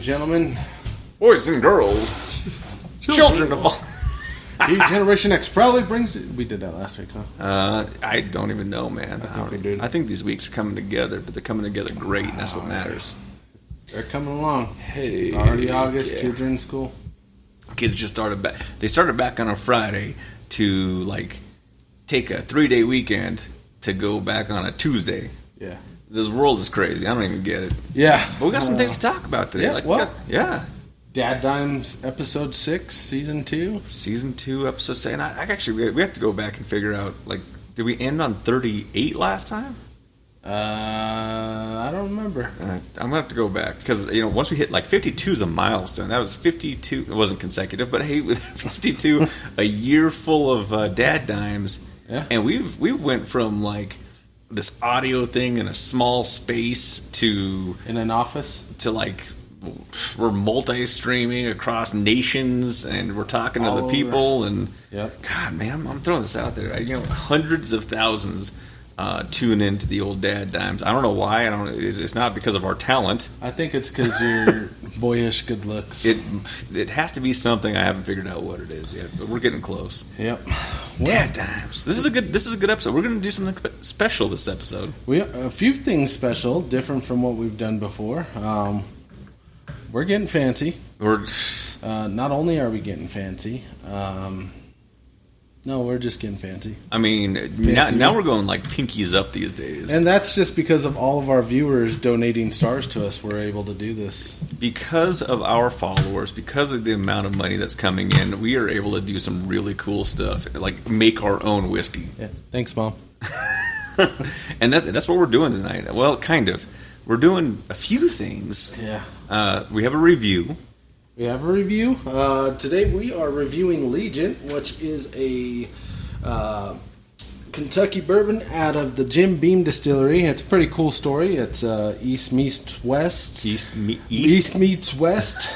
and gentlemen, boys and girls, children of all. Generation X proudly brings it. We did that last week, huh? I don't even know, man. I think these weeks are coming together, but they're coming together great, and that's what matters. They're coming along. Hey, already August. Yeah. Kids are in school. Kids just started back. They started back on a Friday to take a 3-day weekend to go back on a Tuesday. Yeah. This world is crazy. I don't even get it. Yeah. But we got some things to talk about today. Yeah, DadDimes episode 6, season 2. Season 2, episode 6. And I actually, we have to go back and figure out, did we end on 38 last time? I don't remember. I'm going to have to go back. Because, once we hit, 52 is a milestone. That was 52. It wasn't consecutive, but hey, with 52, a year full of DadDimes. Yeah. And we've went from, this audio thing in a small space to... in an office? To, we're multi-streaming across nations, and we're talking to the people, and yep. God, man, I'm throwing this out there. Hundreds of thousands tune into the old DadDimes. I don't know why. It's not because of our talent. I think it's because your boyish good looks. It has to be something. I haven't figured out what it is yet, but we're getting close. Yep. DadDimes. This is a good episode. We're going to do something special this episode. A few things special, different from what we've done before. We're getting fancy. Not only are we getting fancy, no, we're just getting fancy. I mean, now we're going pinkies up these days. And that's just because of all of our viewers donating stars to us, we're able to do this. Because of our followers, because of the amount of money that's coming in, we are able to do some really cool stuff, like make our own whiskey. Yeah. Thanks, Mom. And that's what we're doing tonight. Well, kind of. We're doing a few things. Yeah. We have a review. Today we are reviewing Legent, which is a Kentucky bourbon out of the Jim Beam Distillery. It's a pretty cool story. It's East meets West. East meets West.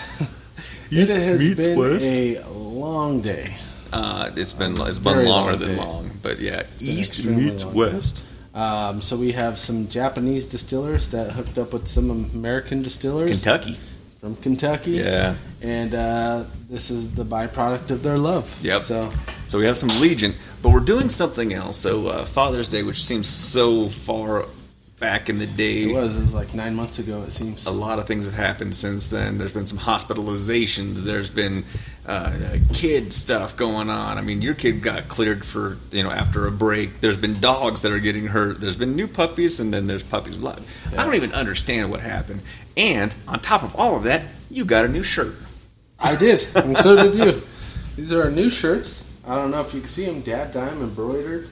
It has been a long day. It's been longer than long, but yeah, East meets West. So we have some Japanese distillers that hooked up with some American distillers. From Kentucky. Yeah. And this is the byproduct of their love. Yep. So we have some Legent, but we're doing something else. So Father's Day, which seems so far back in the day. It was 9 months ago, it seems. A lot of things have happened since then. There's been some hospitalizations. There's been kid stuff going on. I mean, your kid got cleared for, after a break. There's been dogs that are getting hurt. There's been new puppies, and then there's puppies left. Yeah. I don't even understand what happened. And on top of all of that, you got a new shirt. I did, and so did you. These are our new shirts. I don't know if you can see them. DadDime embroidered.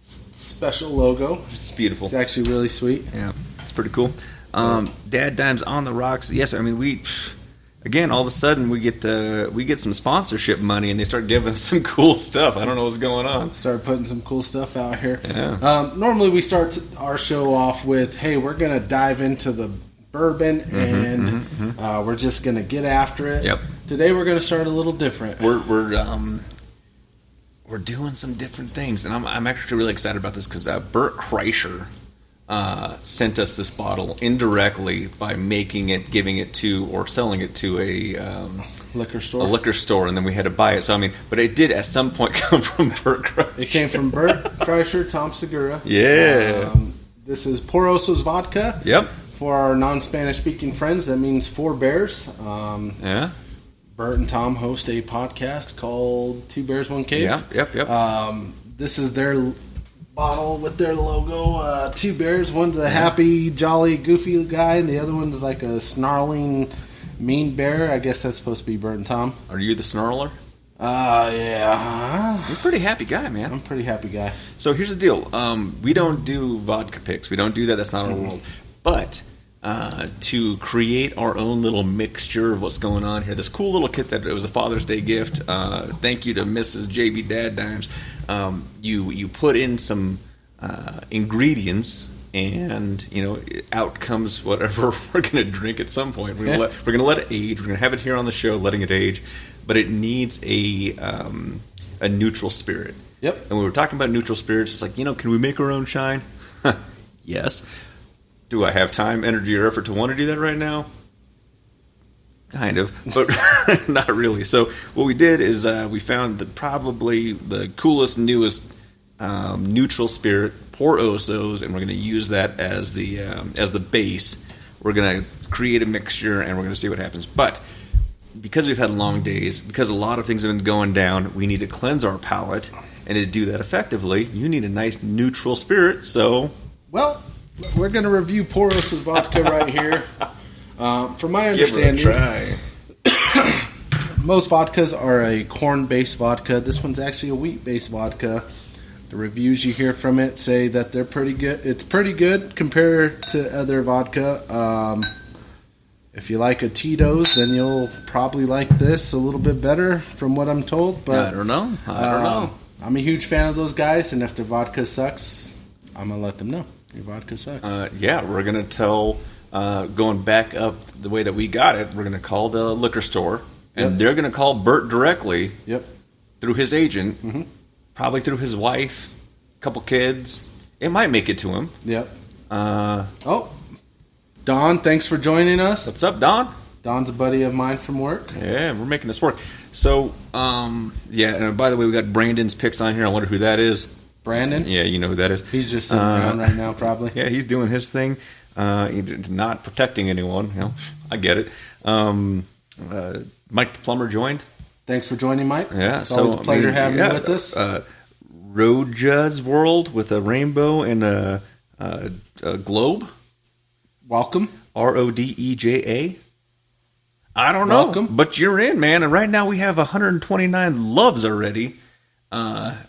Special logo. It's beautiful. It's actually really sweet. Yeah, it's pretty cool. DadDimes on the rocks. Yes, I mean again, all of a sudden we get some sponsorship money, and they start giving us some cool stuff. I don't know what's going on. Start putting some cool stuff out here. Yeah. Normally we start our show off with, hey, we're gonna dive into the bourbon, and we're just gonna get after it. Yep. Today we're gonna start a little different. We're doing some different things, and I'm actually really excited about this because Bert Kreischer sent us this bottle indirectly by making it, giving it to, or selling it to a liquor store. A liquor store, and then we had to buy it. So but it did at some point come from Bert Kreischer. It came from Bert Kreischer, Tom Segura. Yeah. This is Porosos vodka. Yep. For our non-Spanish speaking friends, that means 4 bears. Yeah. Bert and Tom host a podcast called 2 Bears, 1 Cave. Yep. This is their bottle with their logo. 2 bears. One's a happy, jolly, goofy guy, and the other one's like a snarling, mean bear. I guess that's supposed to be Bert and Tom. Are you the snarler? Yeah. You're a pretty happy guy, man. I'm a pretty happy guy. So here's the deal. We don't do vodka picks. We don't do that. That's not our world. But to create our own little mixture of what's going on here, this cool little kit that it was a Father's Day gift. Thank you to Mrs. JB DadDimes. You put in some ingredients, and out comes whatever we're going to drink at some point. We're going to let it age. We're going to have it here on the show, letting it age, but it needs a neutral spirit. Yep. And when we were talking about neutral spirits, it's like, can we make our own shine? Yes. Do I have time, energy, or effort to want to do that right now? Kind of, but not really. So what we did is we found probably the coolest, newest neutral spirit, Pour Osos, and we're going to use that as the base. We're going to create a mixture, and we're going to see what happens. But because we've had long days, because a lot of things have been going down, we need to cleanse our palate, and to do that effectively, you need a nice neutral spirit. So, well, we're going to review Pour Osos vodka right here. From my understanding, give it a try. Most vodkas are a corn-based vodka. This one's actually a wheat-based vodka. The reviews you hear from it say that they're pretty good. It's pretty good compared to other vodka. If you like a Tito's, then you'll probably like this a little bit better, from what I'm told. But I don't know. I'm a huge fan of those guys, and if their vodka sucks, I'm gonna let them know your vodka sucks. Yeah, we're gonna tell. Going back up the way that we got it, we're going to call the liquor store, and they're going to call Bert directly through his agent, probably through his wife, a couple kids. It might make it to him. Yep. Don, thanks for joining us. What's up, Don? Don's a buddy of mine from work. Yeah, we're making this work. So, and by the way, we got Brandon's picks on here. I wonder who that is. Brandon? Yeah, you know who that is. He's just sitting around right now, probably. Yeah, he's doing his thing. He's not protecting anyone. You know, I get it. Mike the plumber joined. Thanks for joining, Mike. Yeah, it's always a pleasure having you with us. Roja's World with a rainbow and a globe. Welcome. Rodeja. I don't know, but you're in, man. And right now we have 129 loves already.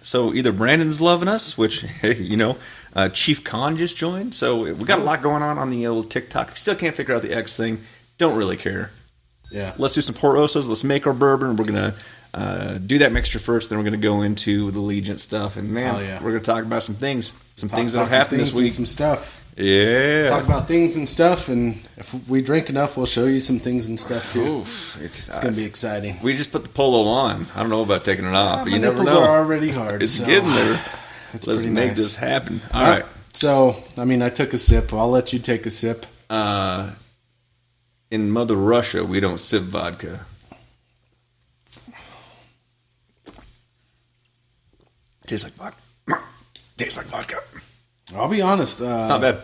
So either Brandon's loving us, which, hey, you know, Chief Khan just joined. So we got a lot going on the old TikTok. Still can't figure out the X thing. Don't really care. Yeah. Let's do some Pour Osos. Let's make our bourbon. We're going to do that mixture first. Then we're going to go into the Legent stuff. And, man, we're going to talk about some things. Some things that happened this week. Some stuff. Yeah. Talk about things and stuff. And if we drink enough, we'll show you some things and stuff, too. Oof, it's going to be exciting. We just put the polo on. I don't know about taking it off, but you never know. My nipples are already hard. It's getting there. Let's make this happen. All right. So, I mean, I took a sip. I'll let you take a sip. In Mother Russia, we don't sip vodka. Tastes like vodka. Tastes like vodka. I'll be honest. It's not bad.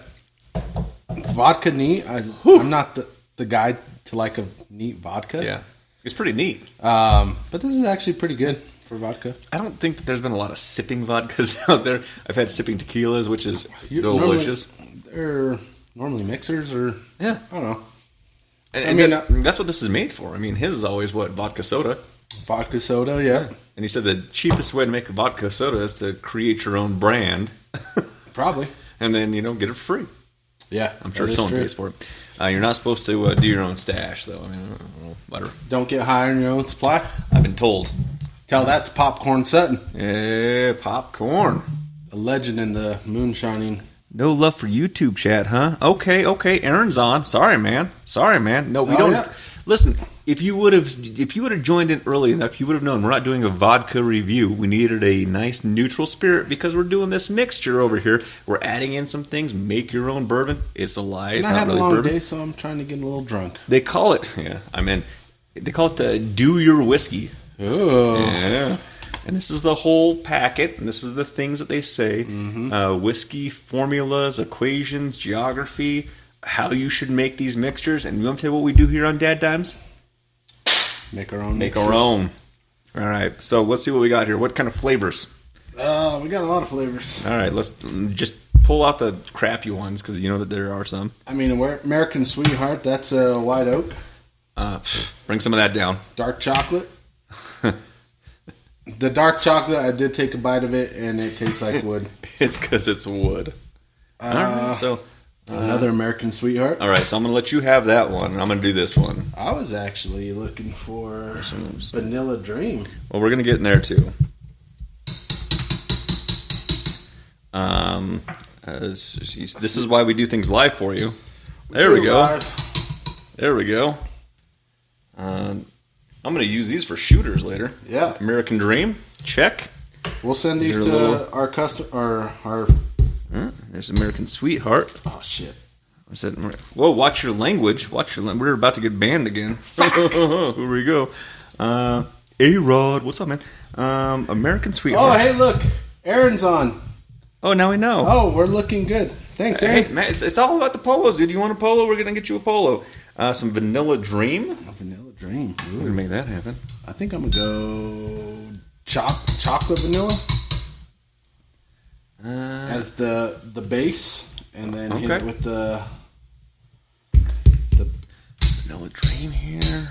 Vodka neat. I'm not the guy to like a neat vodka. Yeah. It's pretty neat. But this is actually pretty good for vodka. I don't think that there's been a lot of sipping vodkas out there. I've had sipping tequilas, which is delicious. They're normally mixers or... Yeah. I don't know. And that's what this is made for. I mean, his is always what? Vodka soda. Vodka soda, yeah. And he said the cheapest way to make a vodka soda is to create your own brand. Probably. And then, you know, get it free. Yeah. I'm sure someone pays for it. You're not supposed to do your own stash, though. I mean, whatever. Don't get high on your own supply. I've been told. Tell that to Popcorn Sutton. Yeah, popcorn. A legend in the moonshining. No love for YouTube chat, huh? Okay. Aaron's on. Sorry, man. No, we don't. Yeah. Listen, if you would have joined in early enough, you would have known we're not doing a vodka review. We needed a nice neutral spirit because we're doing this mixture over here. We're adding in some things. Make your own bourbon. It's a lie. It's not not really bourbon. I had a long day, so I'm trying to get a little drunk. They call it. Yeah, they call it do your whiskey. Oh. Yeah. And this is the whole packet, and this is the things that they say. Whiskey formulas, equations, geography, how you should make these mixtures. And you want to tell you what we do here on DadDimes? Make our own. Make our own. All right, so let's see what we got here. What kind of flavors? We got a lot of flavors. All right, let's just pull out the crappy ones, because you know that there are some. I mean, American Sweetheart, that's a white oak. Bring some of that down. Dark chocolate. The dark chocolate, I did take a bite of it, and it tastes like wood. It's because it's wood. All right, so another American Sweetheart. All right, so I'm going to let you have that one, and I'm going to do this one. I was actually looking for some Vanilla Dream. Well, we're going to get in there, too. This is why we do things live for you. There we go. Live. There we go. I'm going to use these for shooters later. Yeah. American Dream, check. We'll send these to our customer. Our there's American Sweetheart. Oh shit! I said, whoa, watch your language. We're about to get banned again. Here we go. A-Rod, what's up, man? American Sweetheart. Oh, hey, look. Aaron's on. Oh, now we know. Oh, we're looking good. Thanks, Aaron. Hey, man, it's all about the polos, dude. You want a polo? We're going to get you a polo. Some Vanilla Dream. A Vanilla Dream. Ooh. We're going to make that happen. I think I'm going to go chocolate vanilla as the base, and then hit it with the Vanilla Dream here.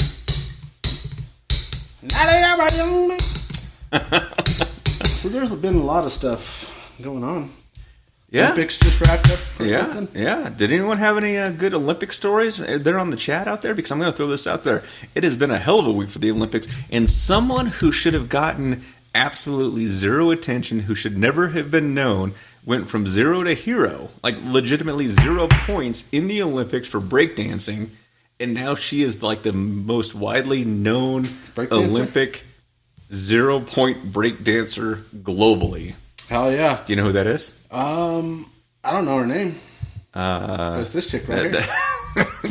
So there's been a lot of stuff going on. Yeah. Olympics just wrapped up or something. Yeah. Did anyone have any good Olympic stories? They're on the chat out there, because I'm going to throw this out there. It has been a hell of a week for the Olympics, and someone who should have gotten absolutely zero attention, who should never have been known, went from zero to hero, like legitimately 0 points in the Olympics for breakdancing, and now she is like the most widely known Olympic 0-point breakdancer globally. Hell yeah. Do you know who that is? I don't know her name. It's this chick right here.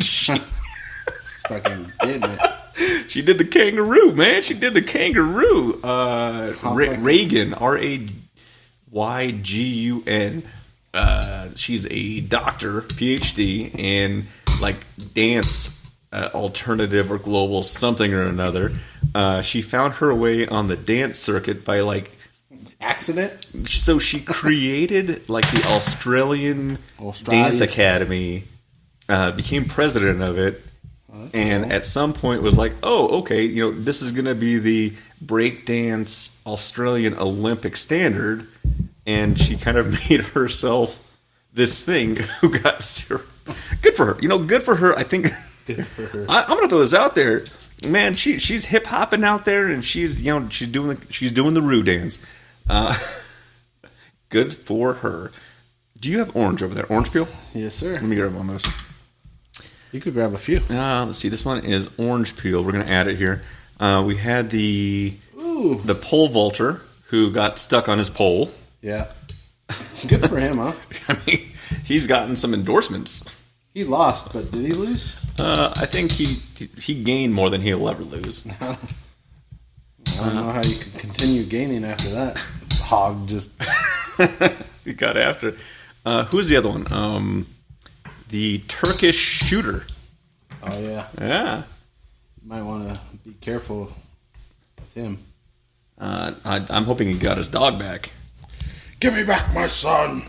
She's fucking getting it. She did the kangaroo, man. She did the kangaroo. Reagan, Raygun. She's a doctor, PhD in like dance, alternative or global something or another. She found her way on the dance circuit by like accident. So she created like the Australian Dance Academy, became president of it. And cool. At some point was like, oh, okay, this is going to be the breakdance Australian Olympic standard. And she kind of made herself this thing who got zero. Good for her. Good for her. I think good for her. I'm going to throw this out there. Man, she's hip hopping out there, and she's doing the Roo dance. Good for her. Do you have orange over there? Orange peel? Yes, sir. Let me grab one of those. You could grab a few. Let's see. This one is orange peel. We're going to add it here. We had the pole vaulter who got stuck on his pole. Yeah. Good for him, huh? I mean, he's gotten some endorsements. He lost, but did he lose? I think he gained more than he'll ever lose. I don't know how you can continue gaining after that. Hog just... He got after it. Who's the other one? The Turkish shooter. Oh, yeah. Yeah. You might want to be careful with him. I'm hoping he got his dog back. Give me back my son.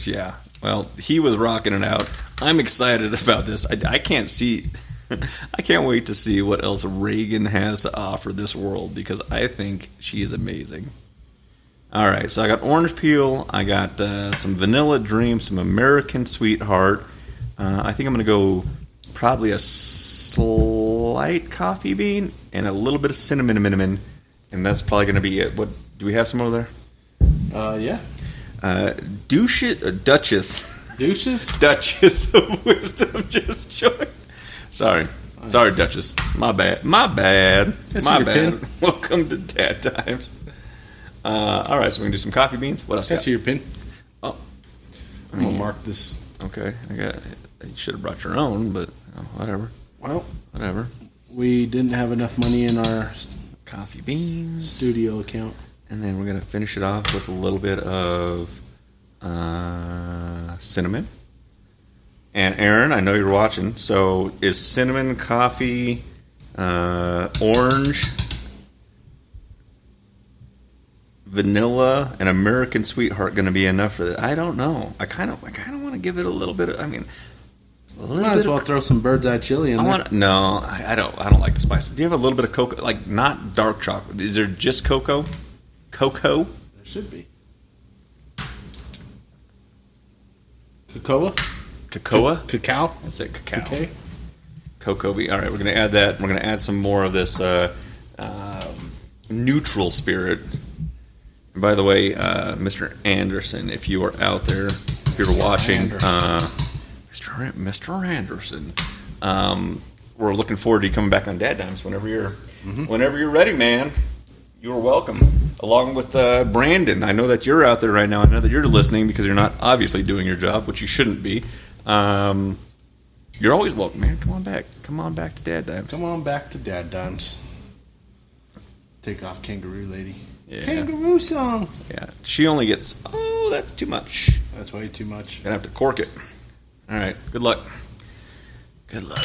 Yeah. Well, he was rocking it out. I'm excited about this. I can't see... I can't wait to see what else Reagan has to offer this world, because I think she is amazing. All right, so I got orange peel. I got some Vanilla Dream, some American Sweetheart. I think I'm going to go probably a slight coffee bean and a little bit of cinnamon, and that's probably going to be it. What do we have some over there? Yeah. Duchess. Douches? Duchess of Wisdom just joined. Sorry, Duchess. My bad. That's My your bad. pin. Welcome to DadDimes. All right, so we can do some coffee beans. What else? That's your pin. Oh, I'm gonna mark this. Okay, you should have brought your own, but whatever. Well, whatever. We didn't have enough money in our coffee beans studio account, and then we're gonna finish it off with a little bit of cinnamon. And Aaron, I know you're watching. So is cinnamon, coffee, orange, vanilla, and American Sweetheart going to be enough for that? I don't know. I kind of want to give it a little bit of. Might as well throw some bird's eye chili in there. No, I don't like the spices. Do you have a little bit of cocoa, like not dark chocolate? Is there just cocoa? Cocoa? There should be. Cocoa? Cacao? That's it, cacao. Cocoa. All right, we're going to add that. We're going to add some more of this neutral spirit. And by the way, Mr. Anderson, if you are out there, if you're watching, Mr. Anderson, we're looking forward to you coming back on DadDimes whenever you're ready, man. You are welcome. Along with Brandon. I know that you're out there right now. I know that you're listening because you're not obviously doing your job, which you shouldn't be. You're always welcome, man. Come on back. Come on back to DadDimes. Come on back to DadDimes. Take off Kangaroo Lady. Yeah. Kangaroo song. Yeah. She only gets, that's too much. That's way too much. Gonna have to cork it. All right. Good luck. Good luck.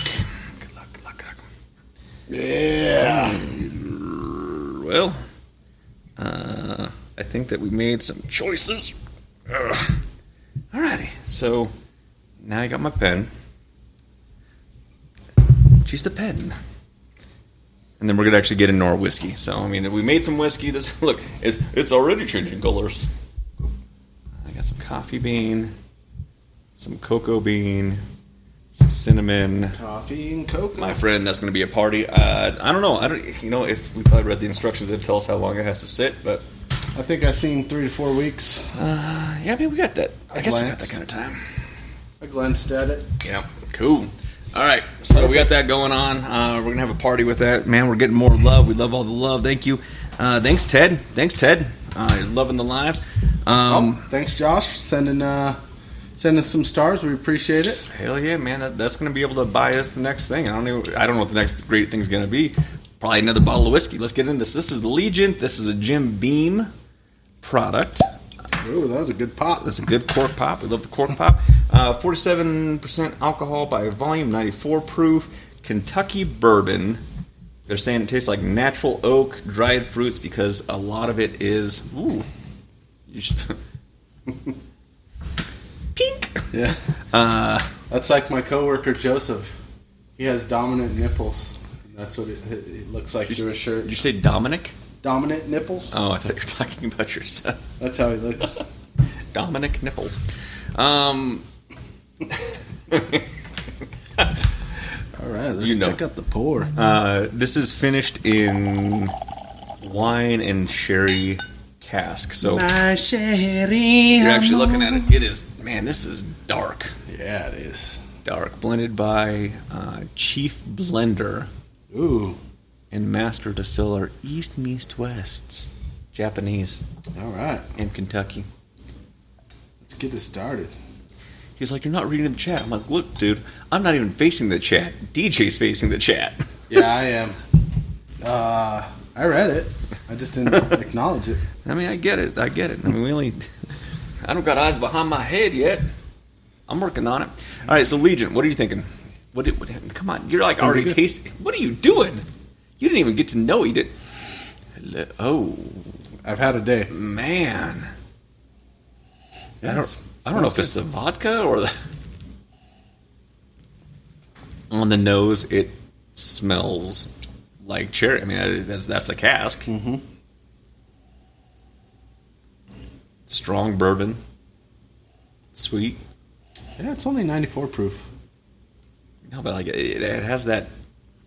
Good luck. Good luck. Good luck. Yeah. Well, I think that we made some choices. Alrighty. So now I got my pen. She's the pen. And then we're gonna actually get into our whiskey. So I mean, we made some whiskey. This look, it's already changing colors. I got some coffee bean, some cocoa bean, some cinnamon, Coffee and cocoa. my friend. That's gonna be a party. I don't know. If we probably read the instructions, it'd tell us how long it has to sit. But I think I've seen 3 to 4 weeks. yeah, I mean, we got that. I guess we got that glanced. kind of time. I glanced at it. Yeah, cool. All right, so we got that going on. We're gonna have a party with that. Man, we're getting more love. We love all the love. Thank you. Thanks, Ted. Loving the live. Thanks, Josh, sending some stars. We appreciate it. Hell yeah, man. That's gonna be able to buy us the next thing. I don't know what the next great thing's gonna be. Probably another bottle of whiskey. Let's get into this. This is the Legent. This is a Jim Beam product. Ooh, that was a good pop. That's a good cork pop. We love the cork pop. 47% alcohol by volume, 94 proof. Kentucky Bourbon. They're saying it tastes like natural oak, dried fruits, because a lot of it is... Ooh. Pink. Yeah. That's like my coworker, Joseph. He has dominant nipples. That's what it looks like through his shirt. Did you say Dominic? Dominant nipples? Oh, I thought you were talking about yourself. That's how he looks. Dominic Nipples. All right, let's check out the pour. This is finished in wine and sherry cask. So My sherry. you're actually looking at it. It is, man, this is dark. Yeah, it is. Dark. Blended by Chief Blender Ooh. and Master Distiller East Meast Wests. Japanese. All right. In Kentucky. Let's get it started. He's like, you're not reading the chat. I'm like, look, dude, I'm not even facing the chat. DJ's facing the chat. Yeah, I am. I read it. I just didn't acknowledge it. I mean, I get it. I mean, I don't got eyes behind my head yet. I'm working on it. All right, so Legent, what are you thinking? Come on, you're like already tasting. What are you doing? You didn't even get to know it. Oh, I've had a day. Man. Yeah, I don't know if it's the vodka or the... On the nose, it smells like cherry. I mean, that's the cask. Mm-hmm. Strong bourbon. Sweet. Yeah, it's only 94 proof. No, but like it has that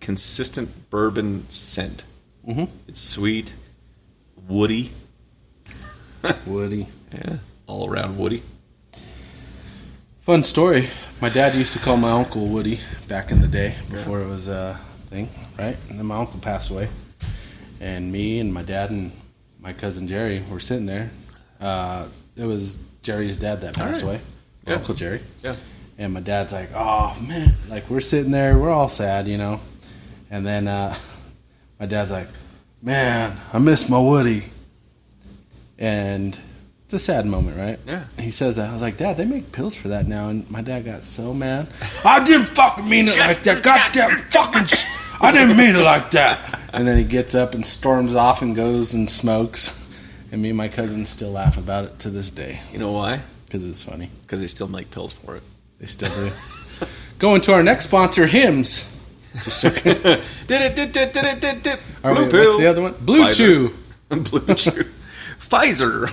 consistent bourbon scent. Mm-hmm. It's sweet, woody. Woody. Yeah, all around woody. Fun story. My dad used to call my uncle Woody back in the day before it was a thing, right? And then my uncle passed away. And me and my dad and my cousin Jerry were sitting there. It was Jerry's dad that passed away. Yeah. Uncle Jerry. Yeah. And my dad's like, oh, man. Like, we're sitting there. We're all sad, you know. And then my dad's like, man, I miss my Woody. And it's a sad moment, right? Yeah. He says that. I was like, Dad, they make pills for that now. And my dad got so mad. I didn't fucking mean it like that. Goddamn fucking I didn't mean it like that. And then he gets up and storms off and goes and smokes. And me and my cousins still laugh about it to this day. You know why? Because it's funny. Because they still make pills for it. They still do. Going to our next sponsor, Hims. Just joking. Did it. All right, Blue what's pill. the other one? Blue Pfizer. Chew. Blue Chew. Pfizer.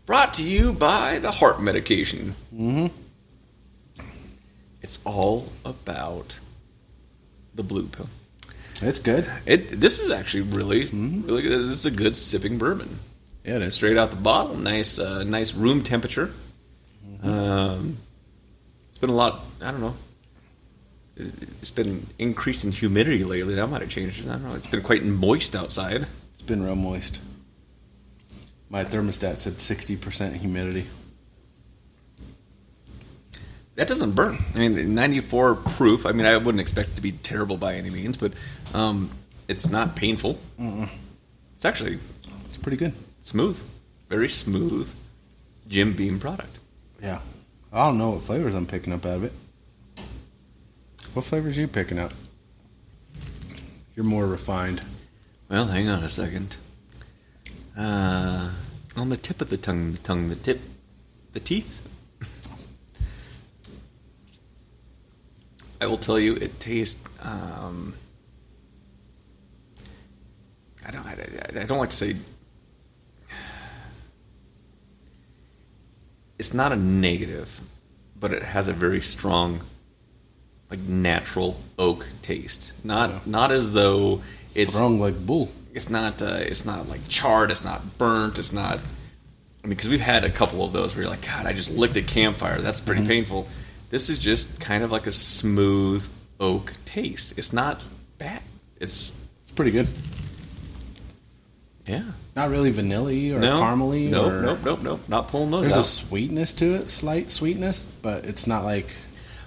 Brought to you by the heart medication. Mm-hmm. It's all about the blue pill. It's good. This is actually really good. This is a good sipping bourbon. Yeah, it is. Straight out the bottle. Nice room temperature. It's been a lot, I don't know. It's been increasing humidity lately. That might have changed. I don't know. It's been quite moist outside. It's been real moist. My thermostat said 60% humidity. that doesn't burn. I mean, 94 proof. I mean, I wouldn't expect it to be terrible by any means, but it's not painful. It's actually pretty good. Smooth. Very smooth Jim Beam product. Yeah. I don't know what flavors I'm picking up out of it. What flavors are you picking up? You're more refined. Well, hang on a second. On the tip of the tongue, the teeth. I will tell you, it tastes. I don't like to say. It's not a negative, but it has a very strong, like natural oak taste. Not as though it's strong like bull. It's not like charred. It's not burnt. It's not. I mean, because we've had a couple of those where you're like, God, I just licked a campfire. That's pretty painful. This is just kind of like a smooth oak taste. It's not bad. It's pretty good. Yeah. Not really vanilla-y or caramely. Nope. Not pulling those out. There's a sweetness to it, slight sweetness, but it's not like...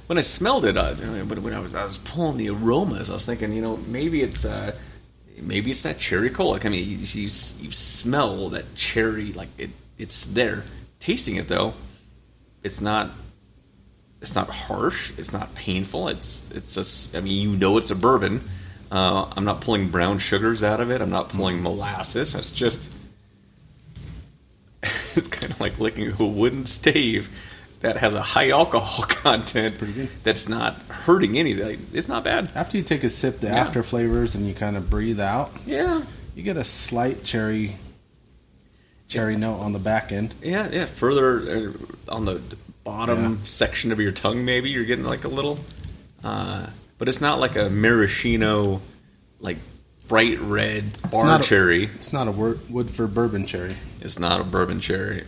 When I smelled it, when I was pulling the aromas, I was thinking, maybe it's that cherry cola. I mean, you smell that cherry, like it's there. Tasting it though, it's not harsh. It's not painful. It's just, I mean, it's a bourbon. I'm not pulling brown sugars out of it. I'm not pulling molasses. It's just, it's kind of like licking a wooden stave that has a high alcohol content. Pretty good. That's not hurting anything. It's not bad. After you take a sip, the after flavors, and you kind of breathe out, you get a slight cherry note on the back end. Yeah. Further on the bottom section of your tongue, maybe you're getting like a little, but it's not like a maraschino, like bright red bar cherry. It's not a Woodford bourbon cherry. It's not a bourbon cherry,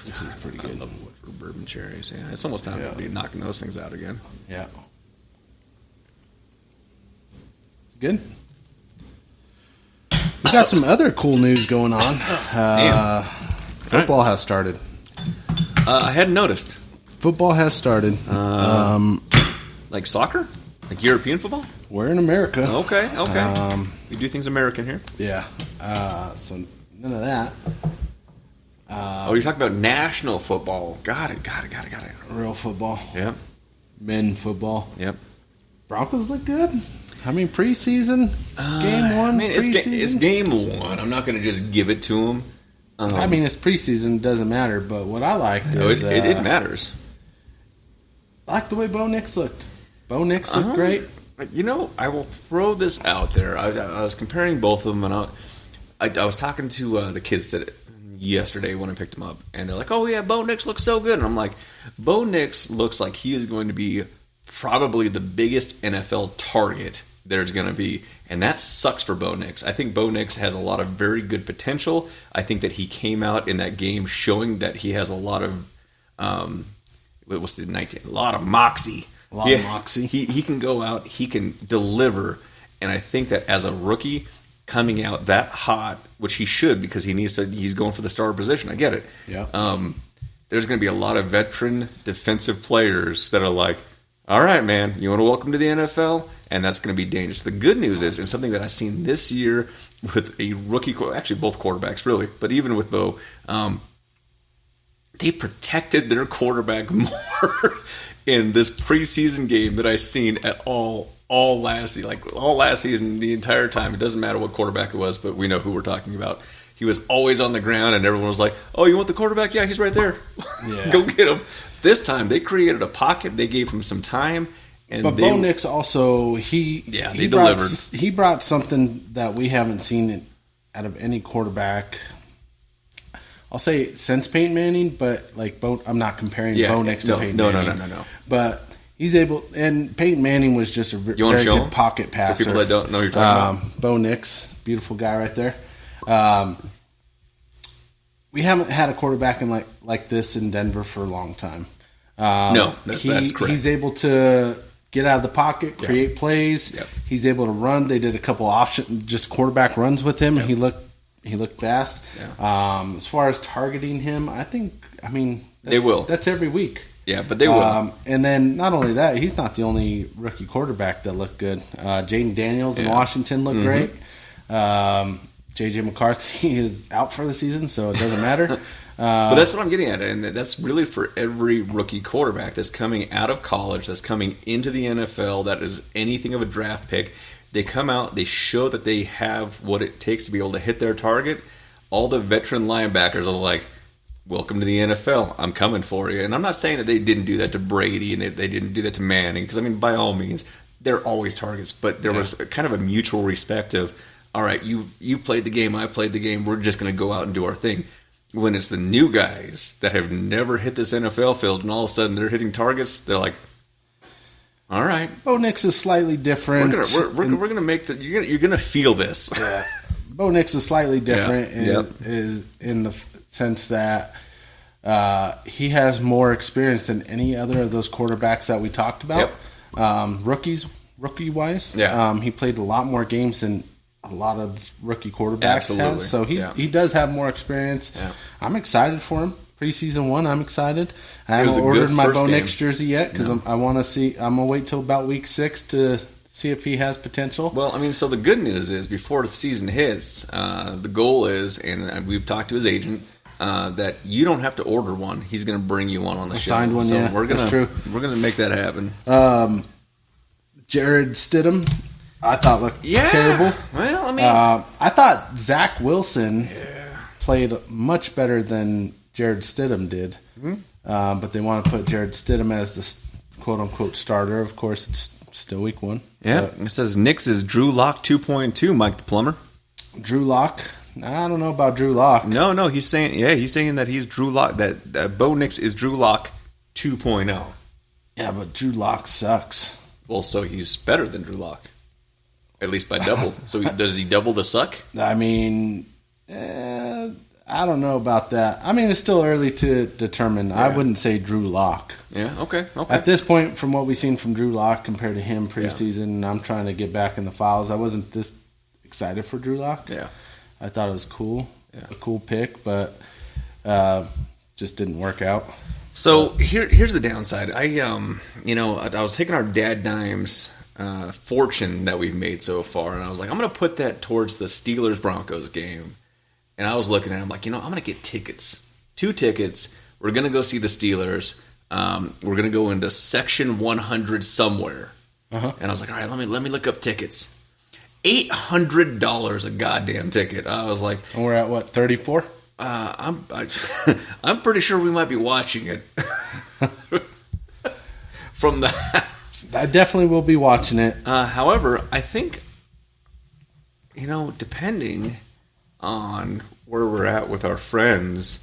which is pretty good. I love Woodford bourbon cherries. Yeah, it's almost time to be knocking those things out again. Yeah. Good. We got some other cool news going on. Football has started. I hadn't noticed. Football has started. Like soccer? Like European football? We're in America. Okay. We do things American here. Yeah. So none of that. You're talking about national football. Got it. Real football. Yep. Men football. Yep. Broncos look good. I mean, preseason, game one. It's game one. I'm not going to just give it to them. I mean, it's preseason. Doesn't matter. But what I liked is... it matters. I like the way Bo Nix looked. Bo Nix looked great. I will throw this out there. I was comparing both of them, and I was talking to the kids yesterday when I picked them up, and they're like, "Oh yeah, Bo Nix looks so good," and I'm like, "Bo Nix looks like he is going to be probably the biggest NFL target there's going to be," and that sucks for Bo Nix. I think Bo Nix has a lot of very good potential. I think that he came out in that game showing that he has a lot of a lot of moxie. A lot of moxie. He can go out, he can deliver, and I think that as a rookie coming out that hot, which he should because he's going for the star position. I get it. Yeah. There's going to be a lot of veteran defensive players that are like, all right, man, you want to welcome to the NFL? And that's going to be dangerous. The good news is, and something that I've seen this year with a rookie, actually both quarterbacks really, but even with Bo, they protected their quarterback more in this preseason game that I've seen at all last season. Like all last season, the entire time. It doesn't matter what quarterback it was, but we know who we're talking about. He was always on the ground, and everyone was like, "Oh, you want the quarterback? Yeah, he's right there. Yeah. Go get him." This time, they created a pocket. They gave him some time. But Bo Nix also he delivered. He brought something that we haven't seen out of any quarterback. I'll say since Peyton Manning, but like I'm not comparing Bo Nix to Peyton Manning. No. But he's able, and Peyton Manning was just a very good pocket passer. For people that don't know who you're talking about. Bo Nix, beautiful guy right there. We haven't had a quarterback like this in Denver for a long time. No, that's correct. He's able to get out of the pocket, create plays. Yep. He's able to run. They did a couple just quarterback runs with him, and he looked fast. Yeah. As far as targeting him, I mean they will. That's every week. Yeah, but they will. And then not only that, he's not the only rookie quarterback that looked good. Jaden Daniels in Washington looked great. J.J. McCarthy is out for the season, so it doesn't matter. But that's what I'm getting at, and that's really for every rookie quarterback that's coming out of college, that's coming into the NFL, that is anything of a draft pick. They come out, they show that they have what it takes to be able to hit their target. All the veteran linebackers are like, welcome to the NFL. I'm coming for you. And I'm not saying that they didn't do that to Brady and they didn't do that to Manning, because, I mean, by all means, they're always targets. But there was kind of a mutual respect of, all right, you played the game, I played the game, we're just going to go out and do our thing. When it's the new guys that have never hit this NFL field and all of a sudden they're hitting targets, they're like, all right. Bo Nix is slightly different. We're gonna make the you're gonna feel this. Yeah. Bo Nix is slightly different is in the sense that he has more experience than any other of those quarterbacks that we talked about. Rookie wise. Yeah. He played a lot more games than a lot of rookie quarterbacks has. So he does have more experience. Yeah. I'm excited for him. Preseason 1, I'm excited. I haven't ordered my Bo Nix jersey yet because I want to see. I'm gonna wait till about week 6 to see if he has potential. Well, I mean, so the good news is before the season hits, the goal is, and we've talked to his agent, that you don't have to order one. He's going to bring you one on the show. Signed one, so yeah. That's true. We're gonna make that happen. Jared Stidham, I thought looked terrible. Well, I mean, I thought Zach Wilson played much better than Jared Stidham did. Mm-hmm. But they want to put Jared Stidham as the quote-unquote starter. Of course, it's still week 1. Yeah, it says Nix is Drew Lock 2.2, Mike the Plumber. Drew Lock? I don't know about Drew Lock. No, he's saying that he's Drew Lock, that Bo Nix is Drew Lock 2.0. Yeah, but Drew Lock sucks. Well, so he's better than Drew Lock. At least by double. So does he double the suck? I mean, I don't know about that. I mean, it's still early to determine. Yeah. I wouldn't say Drew Lock. Yeah, okay. At this point, from what we've seen from Drew Lock compared to him preseason, I'm trying to get back in the files. I wasn't this excited for Drew Lock. Yeah. I thought it was cool. Yeah. A cool pick, but just didn't work out. So here's the downside. I was taking our DadDimes fortune that we've made so far, and I was like, I'm going to put that towards the Steelers-Broncos game. And I was looking at it, I'm like, I'm going to get tickets. 2 tickets. We're going to go see the Steelers. We're going to go into section 100 somewhere. Uh-huh. And I was like, all right, let me look up tickets. $800 a goddamn ticket. I was like... And we're at, what, 34? I'm pretty sure we might be watching it from the house. I definitely will be watching it. However, I think, depending on where we're at with our friends,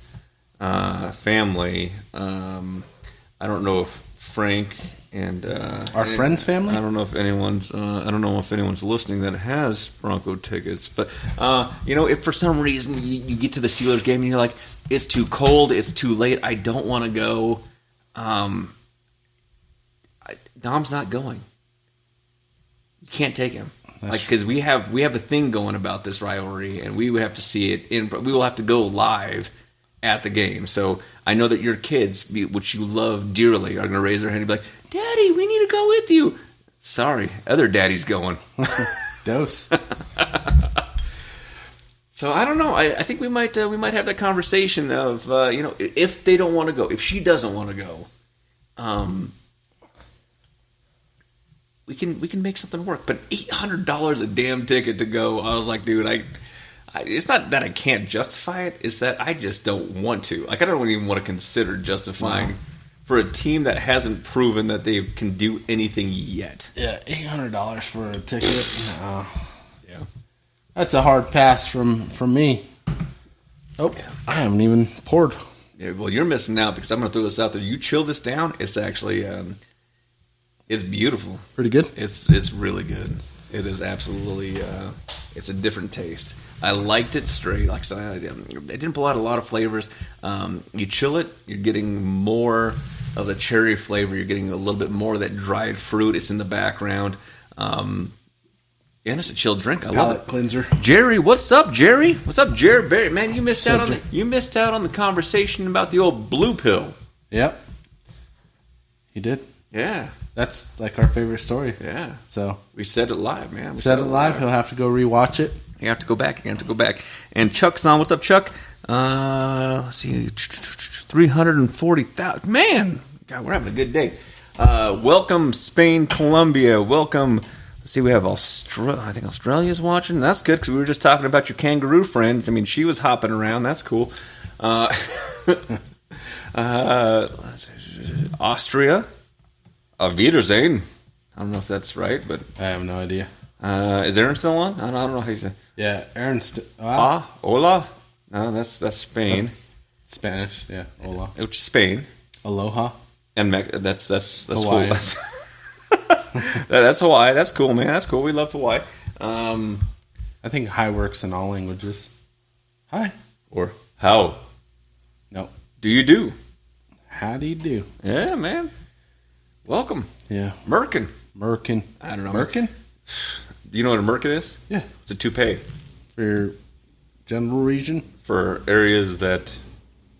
family, I don't know if Frank and our friends' family. I don't know if anyone's listening that has Bronco tickets, but if for some reason you get to the Steelers game and you're like, it's too cold, it's too late, I don't want to go. Dom's not going. You can't take him. Because we have a thing going about this rivalry, and we would have to see it we will have to go live at the game. So I know that your kids, which you love dearly, are going to raise their hand and be like, "Daddy, we need to go with you." Sorry, other daddy's going. Dose. So I don't know. I think we might have that conversation of if they don't want to go, if she doesn't want to go, we can make something work. But $800 a damn ticket to go. I was like, dude, it's not that I can't justify it. It's that I just don't want to. Like, I don't even want to consider justifying for a team that hasn't proven that they can do anything yet. Yeah, $800 for a ticket. Yeah, that's a hard pass from me. Oh, yeah. I haven't even poured. Yeah, well, you're missing out because I'm going to throw this out there. You chill this down. It's actually it's beautiful. Pretty good. It's really good. It is absolutely. It's a different taste. I liked it straight. Like I said, they didn't pull out a lot of flavors. You chill it, you're getting more of the cherry flavor. You're getting a little bit more of that dried fruit. It's in the background. And it's a chilled drink. I love it. Cleanser. Jerry, what's up, Jerry? What's up, Jerry? Barry, man, you missed out on the conversation about the old blue pill. Yep. He did. Yeah. That's like our favorite story. Yeah. So we said it live, man. We said it live. He'll have to go rewatch it. You have to go back. And Chuck's on. What's up, Chuck? Let's see. 340,000. Man, God, we're having a good day. Welcome, Spain, Colombia. Welcome. Let's see, we have Australia. I think Australia's watching. That's good because we were just talking about your kangaroo friend. I mean, she was hopping around. That's cool. Austria. Auf Wiedersehen. I don't know if that's right, but I have no idea. Is Aaron still on? I don't know how you say. Yeah, Aaron's. Hola. No, that's Spain. That's Spanish. Yeah, hola. Which is Spain. Aloha. And that's Hawaii. cool. That's Hawaii. That's cool, man. That's cool. We love Hawaii. I think hi works in all languages. Hi. Or how No. do you do? How do you do? Yeah, man. Welcome. Yeah. Merkin. I don't know. Merkin? Do you know what a merkin is? Yeah. It's a toupee. For your general region? For areas that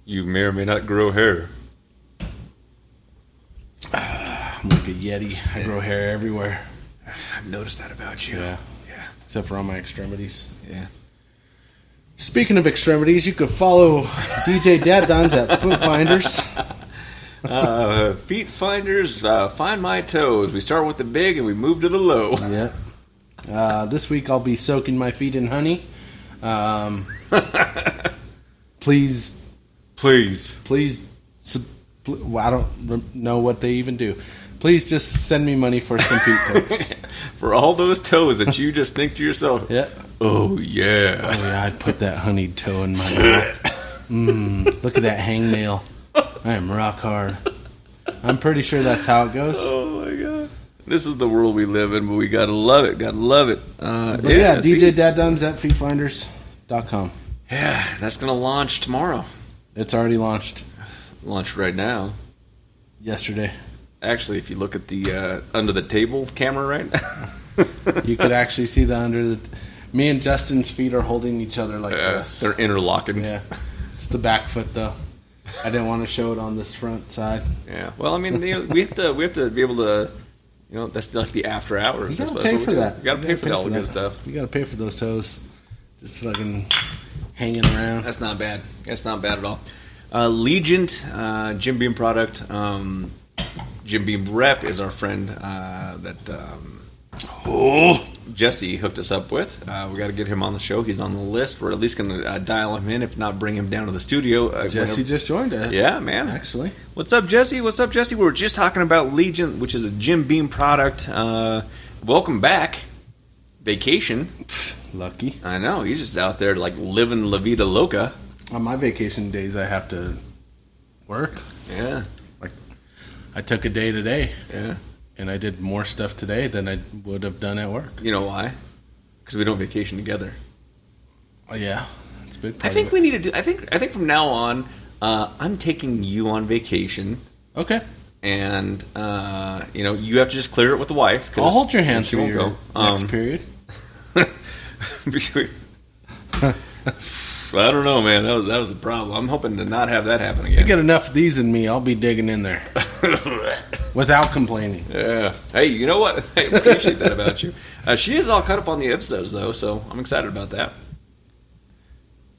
you may or may not grow hair. I'm like a Yeti. I grow hair everywhere. I've noticed that about you. Yeah. Yeah. Except for on my extremities. Yeah. Speaking of extremities, you could follow DJ DadDimes at Foot Finders. Feet finders, find my toes. We start with the big and we move to the low. Yeah. This week I'll be soaking my feet in honey. Please. Well, I don't know what they even do. Please just send me money for some feet picks. For all those toes that you just think to yourself, Yeah. oh yeah. Oh yeah, I'd put that honeyed toe in my mouth. Look at that hangnail. I am rock hard. I'm pretty sure that's how it goes. Oh my god. This is the world we live in, but we gotta love it. DJ DadDimes at feetfinders.com. Yeah, that's gonna launch tomorrow. It's already launched Launch right now. yesterday. Actually, if you look at the under the table camera right now. You could actually see the under the... Me and Justin's feet are holding each other like this. They're interlocking. Yeah. It's the back foot, though. I didn't want to show it on this front side. Yeah. Well, I mean, we have to be able to, that's like the after hours. You gotta pay for that. You gotta pay for all the good stuff. You gotta pay for those toes. Just fucking hanging around. That's not bad. That's not bad at all. Legent, Jim Beam product. Jim Beam rep is our friend that Jesse hooked us up with. We got to get him on the show. He's on the list. We're at least going to dial him in, if not bring him down to the studio. Jesse just joined us. Yeah, man. Actually. What's up, Jesse? We were just talking about Legent, which is a Jim Beam product. Welcome back. Vacation. Lucky. I know. He's just out there like living La Vida Loca. On my vacation days, I have to work. Yeah. Like, I took a day today. Yeah. And I did more stuff today than I would have done at work. You know why? Because we don't vacation together. Oh, yeah. It's a big part I think of it. we need to do... I think from now on, I'm taking you on vacation. Okay. And, you have to just clear it with the wife. I'll hold your hand she through won't your go. next period. I don't know, man. That was a problem. I'm hoping to not have that happen again. You get enough of these in me, I'll be digging in there. Without complaining. Yeah. Hey, you know what? I appreciate that about you. She is all caught up on the episodes, though, so I'm excited about that.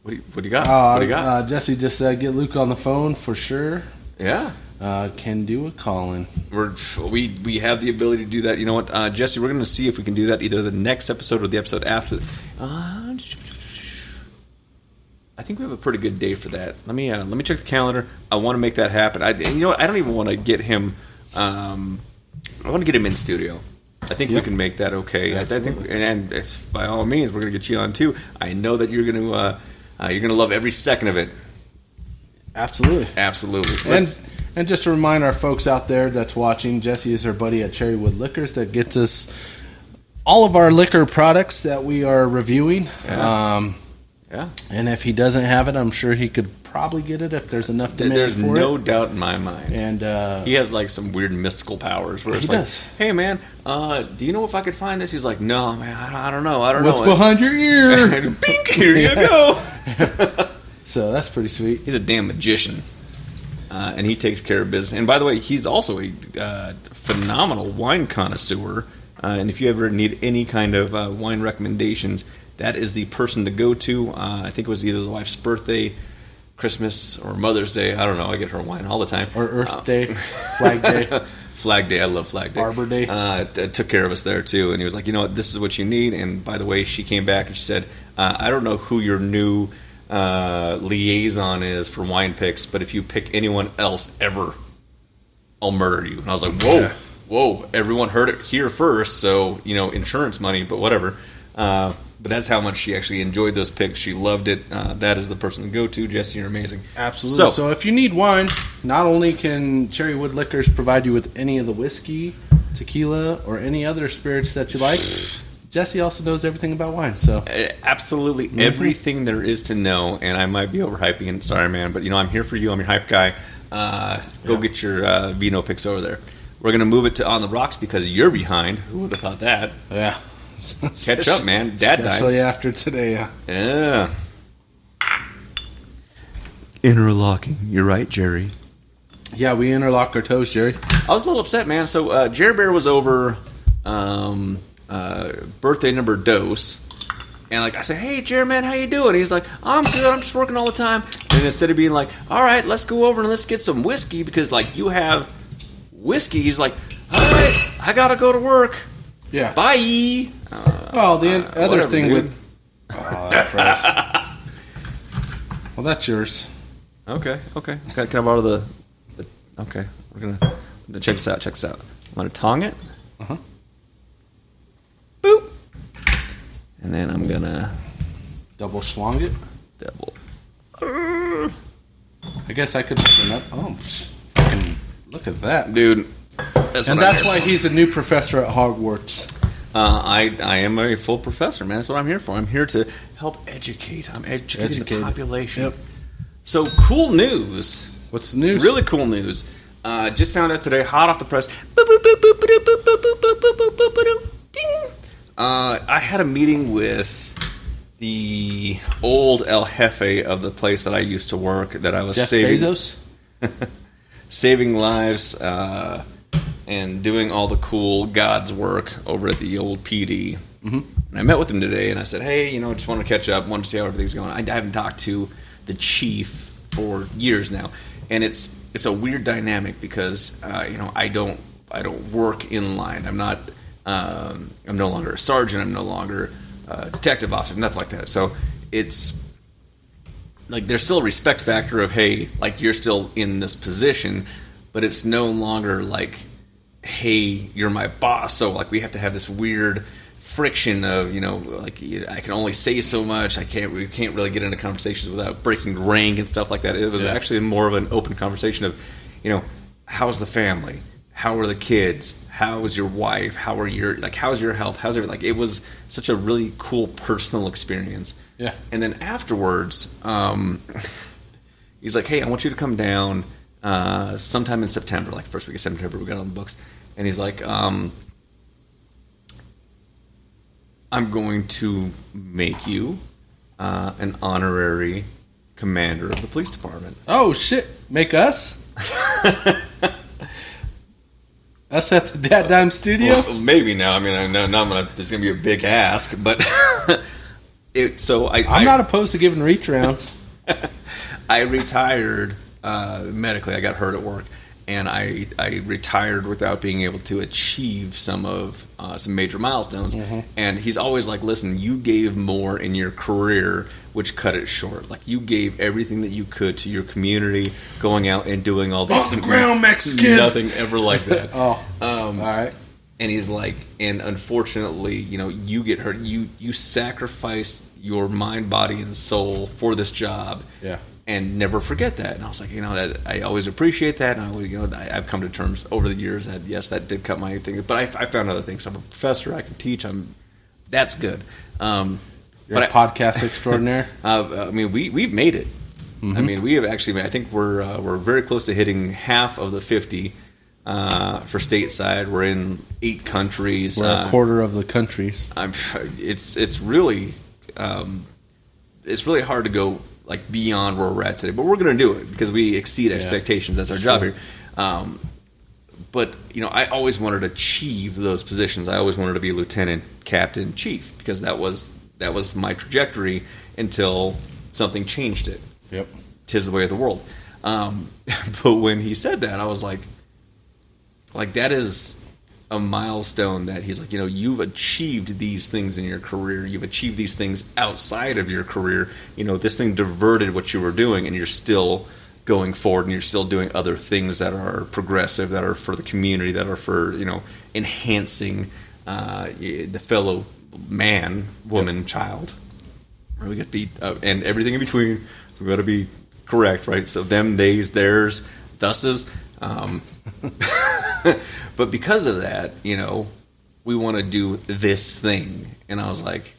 What do you got? What do you got? Jesse just said get Luke on the phone for sure. Yeah. Can do a call-in. We have the ability to do that. You know what, Jesse? We're going to see if we can do that either the next episode or the episode after. I think we have a pretty good day for that. Let me check the calendar. I want to make that happen. You know what? I don't even want to get him. I want to get him in studio. I think we can make that okay. I think, and by all means, we're going to get you on too. I know that you're going to love every second of it. Absolutely. And just to remind our folks out there that's watching, Jesse is our buddy at Cherrywood Liquors that gets us all of our liquor products that we are reviewing. Yeah. And if he doesn't have it, I'm sure he could probably get it if there's enough demand There's for it. no doubt in my mind. And he has like some weird mystical powers where it's he like, does. hey man, do you know if I could find this? He's like, no man, I don't know. What's behind your ear? Bink, here you go. So that's pretty sweet. He's a damn magician. and he takes care of business. And by the way, he's also a phenomenal wine connoisseur. And if you ever need any kind of wine recommendations, that is the person to go to. I think it was either the wife's birthday, Christmas, or Mother's Day. I don't know. I get her wine all the time. Or Earth Day, Flag Day. Flag Day. I love Flag Day. Arbor Day. Took care of us there, too. And he was like, you know what? This is what you need. And by the way, she came back and she said, I don't know who your new liaison is for wine picks, but if you pick anyone else ever, I'll murder you. And I was like, whoa, everyone heard it here first, so, insurance money, but whatever. But that's how much she actually enjoyed those picks. She loved it. That is the person to go to. Jesse, you're amazing. Absolutely. So if you need wine, not only can Cherrywood Liquors provide you with any of the whiskey, tequila, or any other spirits that you like, Jesse also knows everything about wine. So absolutely everything there is to know, and I might be overhyping it. Sorry, man, but I'm here for you. I'm your hype guy. Go get your vino picks over there. We're going to move it to On the Rocks because you're behind. Who would have thought that? Yeah. Catch up, man. DadDimes. Especially after today, yeah. Yeah. Interlocking. You're right, Jerry. Yeah, we interlock our toes, Jerry. I was a little upset, man. So Jerry Bear was over birthday number dose. And I said, hey, Jerry, man, how you doing? He's like, I'm good. I'm just working all the time. And instead of being like, all right, let's go over and let's get some whiskey because, you have whiskey. He's like, all right, I got to go to work. Yeah. Bye. Well, the other whatever, thing dude. with... Oh, that froze. Well, that's yours. Okay. Can I borrow the... Okay. We're going to check this out. I'm going to tong it. Uh-huh. Boop. And then I'm going to... Double schlong it. Double. I guess I could open up. Oh, fucking look at that. Dude. That's why he's a new professor at Hogwarts. I am a full professor, man. That's what I'm here for. I'm here to help educate. I'm educating the population. Yep. So, cool news. What's the news? Really cool news. Just found out today, hot off the press. I had a meeting with the old El Jefe of the place that I used to work that I was Jeff saving. Bezos? Saving lives and doing all the cool God's work over at the old PD. Mm-hmm. And I met with him today, and I said, hey, just wanted to catch up, wanted to see how everything's going. I haven't talked to the chief for years now, and it's a weird dynamic because I don't work in line. I'm not. I'm no longer a sergeant. I'm no longer a detective officer. Nothing like that. So it's there's still a respect factor of, hey, you're still in this position, but it's no longer hey, you're my boss. So we have to have this weird friction of I can only say so much. We can't really get into conversations without breaking rank and stuff like that. It was actually more of an open conversation of how's the family, how are the kids, how is your wife, how are your how's your health, how's everything. It was such a really cool personal experience. Yeah. And then afterwards he's like, hey, I want you to come down sometime in September, first week of September. We got it on the books, and he's like, I'm going to make you an honorary commander of the police department. Oh, shit. Make us? Us at the DadDimes studio? Well, maybe now. I mean, I know there's going to be a big ask, but I'm not opposed to giving reach rounds. I retired medically. I got hurt at work, and I retired without being able to achieve some major milestones. Mm-hmm. And he's always like, listen, you gave more in your career, which cut it short. You gave everything that you could to your community, going out and doing all these off the ground, Mexican. Nothing ever like that. All right. And he's like, and unfortunately, you get hurt. You sacrificed your mind, body, and soul for this job. Yeah. And never forget that. And I was like, that I always appreciate that. And I've come to terms over the years that yes, that did cut my thing. But I found other things. I'm a professor. I can teach. That's good. You're a podcast extraordinaire. We've made it. Mm-hmm. I mean, we have actually. I think we're very close to hitting half of the 50 for stateside. We're in 8 countries. We're a quarter of the countries. It's really hard to go like beyond where we're at today. But we're going to do it because we exceed expectations. That's our job here. But I always wanted to achieve those positions. I always wanted to be lieutenant, captain, chief, because that was my trajectory until something changed it. Yep. 'Tis the way of the world. But when he said that, I was like that is a milestone that he's like, you've achieved these things in your career. You've achieved these things outside of your career. This thing diverted what you were doing, and you're still going forward, and you're still doing other things that are progressive, that are for the community, that are for, enhancing the fellow man, woman, child. We got to be, and everything in between. We got to be correct, right? So them, theys, theirs, thuses. But because of that, we want to do this thing. And I was like,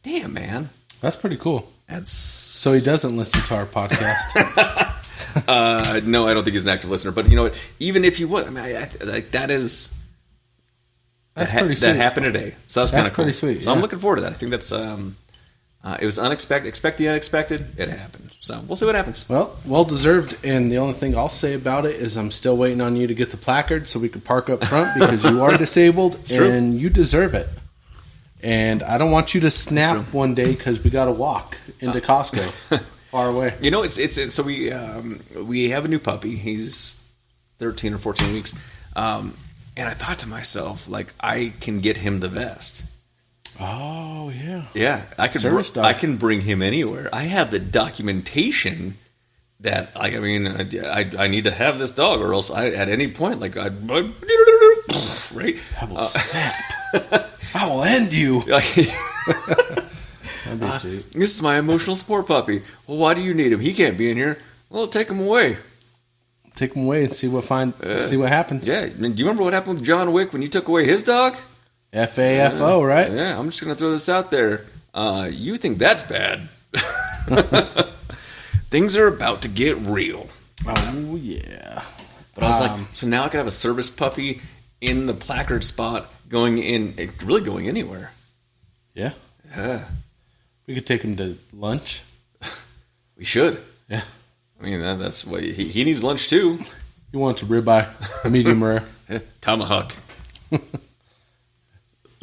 damn, man. That's pretty cool. That's So he doesn't listen to our podcast. No, I don't think he's an active listener. But you know what? Even if you would, I mean, that is... That's pretty sweet. That happened today. So that was kind of cool. Pretty sweet. So I'm looking forward to that. I think that's... it was unexpected. Expect the unexpected. It happened. So we'll see what happens. Well deserved. And the only thing I'll say about it is I'm still waiting on you to get the placard so we can park up front because you are disabled and you deserve it. And I don't want you to snap one day because we got to walk into Costco far away. It's so we have a new puppy. He's 13 or 14 weeks. And I thought to myself, like, I can get him the vest. Oh, yeah. Yeah, I can bring him anywhere. I have the documentation that I need to have this dog, or else at any point, like, right? I will snap. I will end you. That'd be sweet. This is my emotional support puppy. Well, why do you need him? He can't be in here. Well, take him away. Take him away and see what happens. Yeah. Do you remember what happened with John Wick when you took away his dog? FAFO, right? Yeah, I'm just going to throw this out there. You think that's bad. Things are about to get real. Oh, yeah. But I was like, so now I could have a service puppy in the placard spot really going anywhere. Yeah. Yeah. We could take him to lunch. We should. Yeah. I mean, that's what he needs lunch too. You want a ribeye, medium rare. Tomahawk.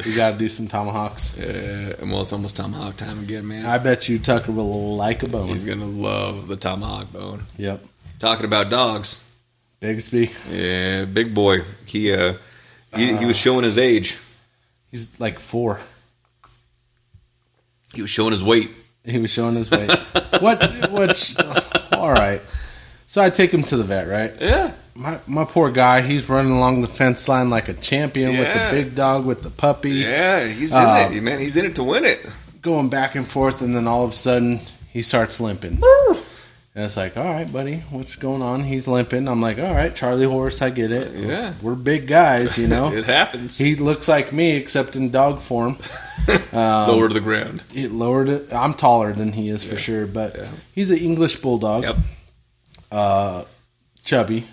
You got to do some tomahawks. Well, it's almost tomahawk time again, man. I bet you Tucker will like a bone. He's going to love the tomahawk bone. Yep. Talking about dogs. Bigsby. Yeah, big boy. He was showing his age. He's like 4. He was showing his weight. He was showing his weight. All right. So I take him to the vet, right? Yeah. My poor guy, he's running along the fence line like a champion with the big dog, with the puppy. Yeah, he's in it, man. He's in it to win it. Going back and forth, and then all of a sudden, he starts limping. Woo! And it's like, all right, buddy, what's going on? He's limping. I'm like, all right, Charlie horse, I get it. Yeah. We're big guys, It happens. He looks like me, except in dog form. Lower to the ground. He lowered it. I'm taller than he is for sure, but he's an English bulldog. Yep. Chubby.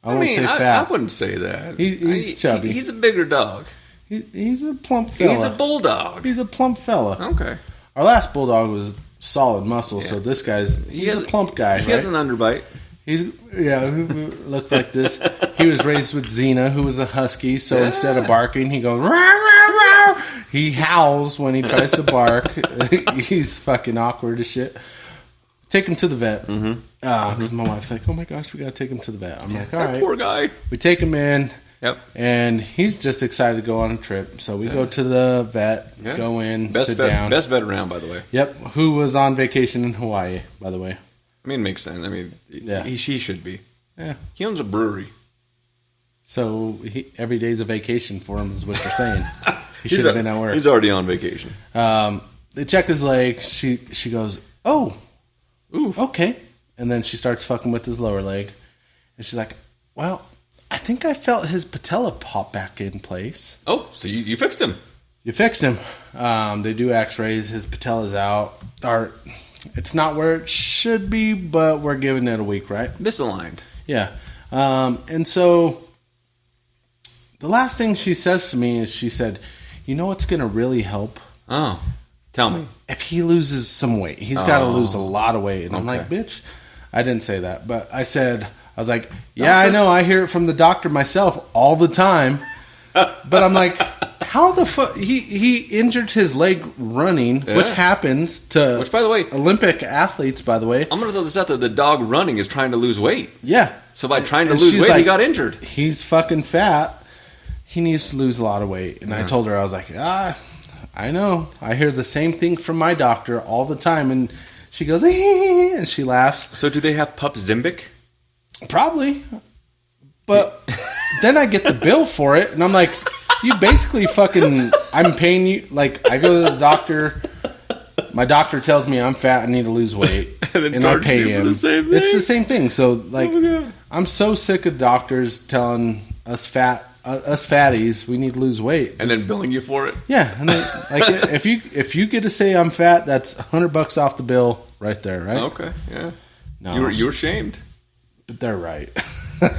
I wouldn't say fat. I wouldn't say that. He's chubby. He's a bigger dog. He's a plump fella. He's a bulldog. He's a plump fella. Okay. Our last bulldog was solid muscle, so this he's a plump guy. He has an underbite. Who looked like this. He was raised with Xena, who was a husky, so instead of barking, he goes, rah, rah, rah. He howls when he tries to bark. He's fucking awkward as shit. Take him to the vet. Because my wife's like, oh my gosh, we got to take him to the vet. I'm like, all right. Poor guy. We take him in. Yep. And he's just excited to go on a trip. So we go to the vet, go in, sit down. Best vet around, by the way. Yep. Who was on vacation in Hawaii, by the way. I mean, it makes sense. I mean, he should be. Yeah. He owns a brewery. So every day's a vacation for him is what you're saying. He should have been at work. He's already on vacation. They check his leg. She goes, oh, ooh, okay. And then she starts fucking with his lower leg. And she's like, well, I think I felt his patella pop back in place. Oh, so you fixed him. You fixed him. They do x-rays. His patella's out. It's not where it should be, but we're giving it a week, right? Misaligned. Yeah. And so the last thing she says to me is she said, you know what's going to really help? Oh. Tell me. If he loses some weight, he's got to lose a lot of weight. And I'm like, bitch, I didn't say that. But I was like, yeah, I know. I hear it from the doctor myself all the time. But I'm like, how the fuck? He injured his leg running, which happens to by the way, Olympic athletes, by the way. I'm going to throw this out there. The dog running is trying to lose weight. Yeah. So by trying to lose weight, he got injured. He's fucking fat. He needs to lose a lot of weight. And I told her, I was like, I know. I hear the same thing from my doctor all the time. And she goes, and she laughs. So do they have Pup Zimbic? Probably. But then I get the bill for it. And I'm like, you basically fucking, I'm paying you. Like, I go to the doctor. My doctor tells me I'm fat and need to lose weight. and I pay him. It's the same thing. So, like, I'm so sick of doctors telling us fatties, we need to lose weight. And then billing you for it? Yeah. And then, like, if you get to say I'm fat, that's $100 off the bill right there, right? Okay, yeah. No, you were shamed. But they're right.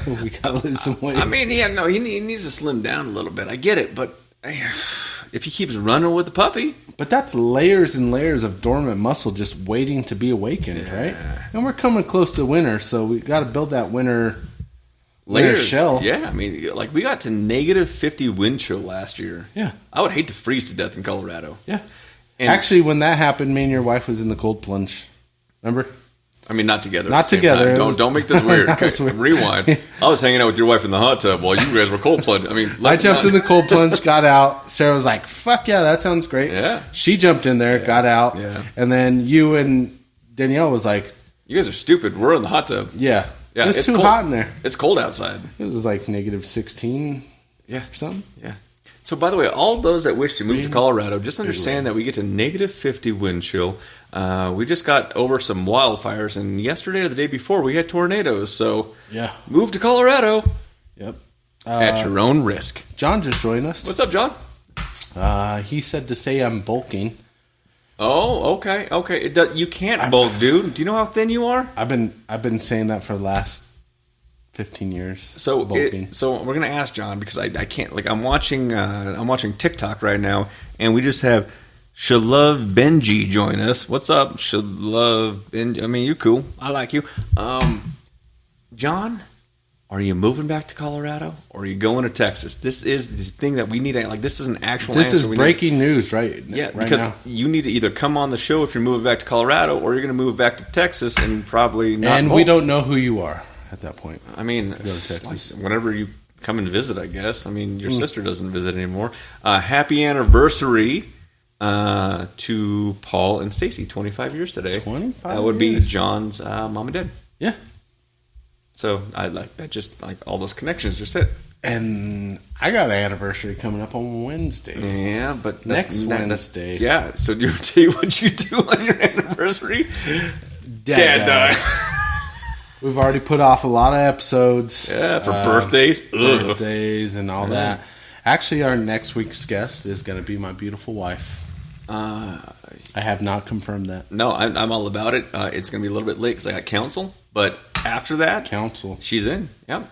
We gotta lose some weight. I mean, he needs to slim down a little bit. I get it, but if he keeps running with the puppy. But that's layers and layers of dormant muscle just waiting to be awakened, right? And we're coming close to winter, so we got to build that winter shell. Yeah, I mean, like we got to negative 50 wind chill last year. Yeah. I would hate to freeze to death in Colorado. Yeah. And actually, when that happened, me and your wife was in the cold plunge. Remember? I mean, not together. Not together. Don't make this weird. Okay, rewind. I was hanging out with your wife in the hot tub while you guys were cold plunge. I mean, I jumped in the cold plunge, got out. Sarah was like, "Fuck yeah, that sounds great." Yeah. She jumped in there, got out. Yeah. And then you and Danielle was like, "You guys are stupid. We're in the hot tub." Yeah. Yeah. It was too cold. hot in there. It's cold outside. It was like negative 16. Yeah. Or something. Yeah. So, by the way, all those that wish to move to Colorado, just understand that we get to negative 50 wind chill. We just got over some wildfires, and yesterday or the day before, we had tornadoes. So, move to Colorado. Yep. At your own risk. John just joined us. What's up, John? He said to say I'm bulking. Oh, okay. You can't bulk, dude. Do you know how thin you are? I've been saying that for the last 15 years. So we're gonna ask John because I can't, like, I'm watching TikTok right now, and we just have Shalove Benji join us. What's up, Shalove Benji? I mean, you're cool. I like you. John, are you moving back to Colorado or are you going to Texas? This is the thing that we need. Like, this is an actual. This is breaking news, right? Yeah, right because now. You need to either come on the show if you're moving back to Colorado, or you're going to move back to Texas and probably not. And we don't know who you are at that point. I mean, go to Texas. Like, whenever you come and visit, I guess. I mean, your sister doesn't visit anymore. Happy anniversary to Paul and Stacy. 25 years today. 25. That would be John's mom and dad. Yeah. So I like that. Just like all those connections just hit. And I got an anniversary coming up on Wednesday. Yeah, but next Wednesday. Yeah. So do you tell you what you do on your anniversary? DadDimes. We've already put off a lot of episodes. Yeah, for birthdays. Birthdays and all that. Actually, our next week's guest is going to be my beautiful wife. I have not confirmed that. No, I'm all about it. It's going to be a little bit late because I got counsel. But after that, she's in. Yeah.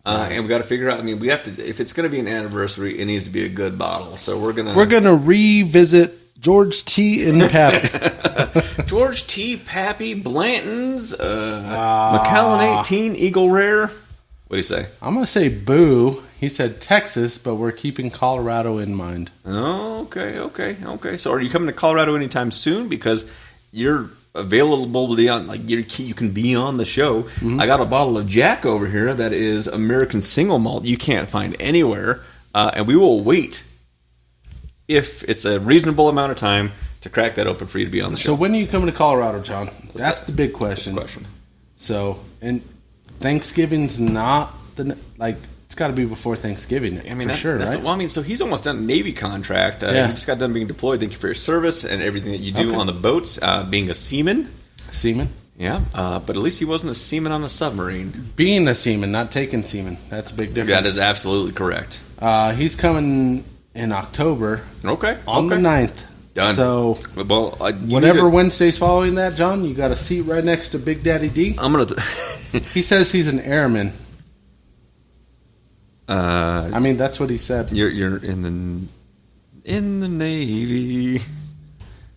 And we got to figure out. I mean, we have to. If it's going to be an anniversary, it needs to be a good bottle. So we're gonna revisit George T. and Pappy. George T. Pappy Blanton's Macallan 18 Eagle Rare. What do you say? I'm gonna say boo. He said Texas, but we're keeping Colorado in mind. Oh, okay. So are you coming to Colorado anytime soon? Because you're available to be on, like, you can be on the show. Mm-hmm. I got a bottle of Jack over here that is American single malt. You can't find anywhere, and we will wait if it's a reasonable amount of time to crack that open for you to be on the show. So when are you coming to Colorado, John? That's the big question. So, and Thanksgiving's not it's got to be before Thanksgiving. I mean, right? Well, I mean, so he's almost done a Navy contract. He just got done being deployed. Thank you for your service and everything that you do on the boats, being a seaman. Yeah, but at least he wasn't a seaman on a submarine. Being a seaman, not taking seamen. That's a big difference. That is absolutely correct. He's coming in October. Okay. On the 9th. Done. So, whatever Wednesday's following that, John, you got a seat right next to Big Daddy D. I'm going to... He says he's an airman. I mean, that's what he said. You're in the Navy.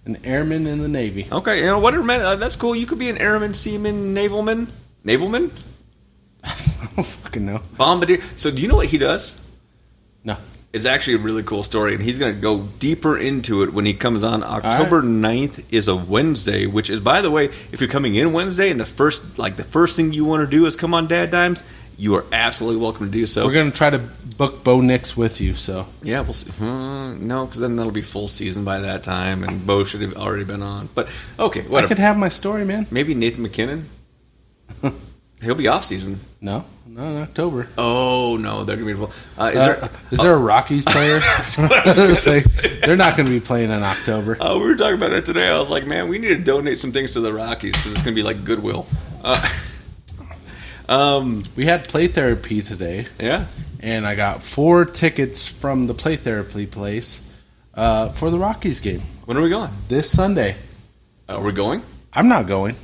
An airman in the Navy. Okay, you know what? That's cool. You could be an airman, seaman, navalman. Navalman? I don't fucking know. Bombardier. So do you know what he does? No. It's actually a really cool story, and he's going to go deeper into it when he comes on. October 9th is a Wednesday, which is, by the way, if you're coming in Wednesday and the first thing you want to do is come on DadDimes, you are absolutely welcome to do so. We're going to try to book Bo Nix with you, so. Yeah, we'll see. No, because then that'll be full season by that time, and Bo should have already been on. But, okay, whatever. I could have my story, man. Maybe Nathan McKinnon? He'll be off season. No, in October. Oh, no, they're going to be full. Is there a Rockies player? They're not going to be playing in October. We were talking about that today. I was like, man, we need to donate some things to the Rockies because it's going to be like Goodwill. We had play therapy today. Yeah. And I got 4 tickets from the play therapy place for the Rockies game. When are we going? This Sunday. Are we going? I'm not going.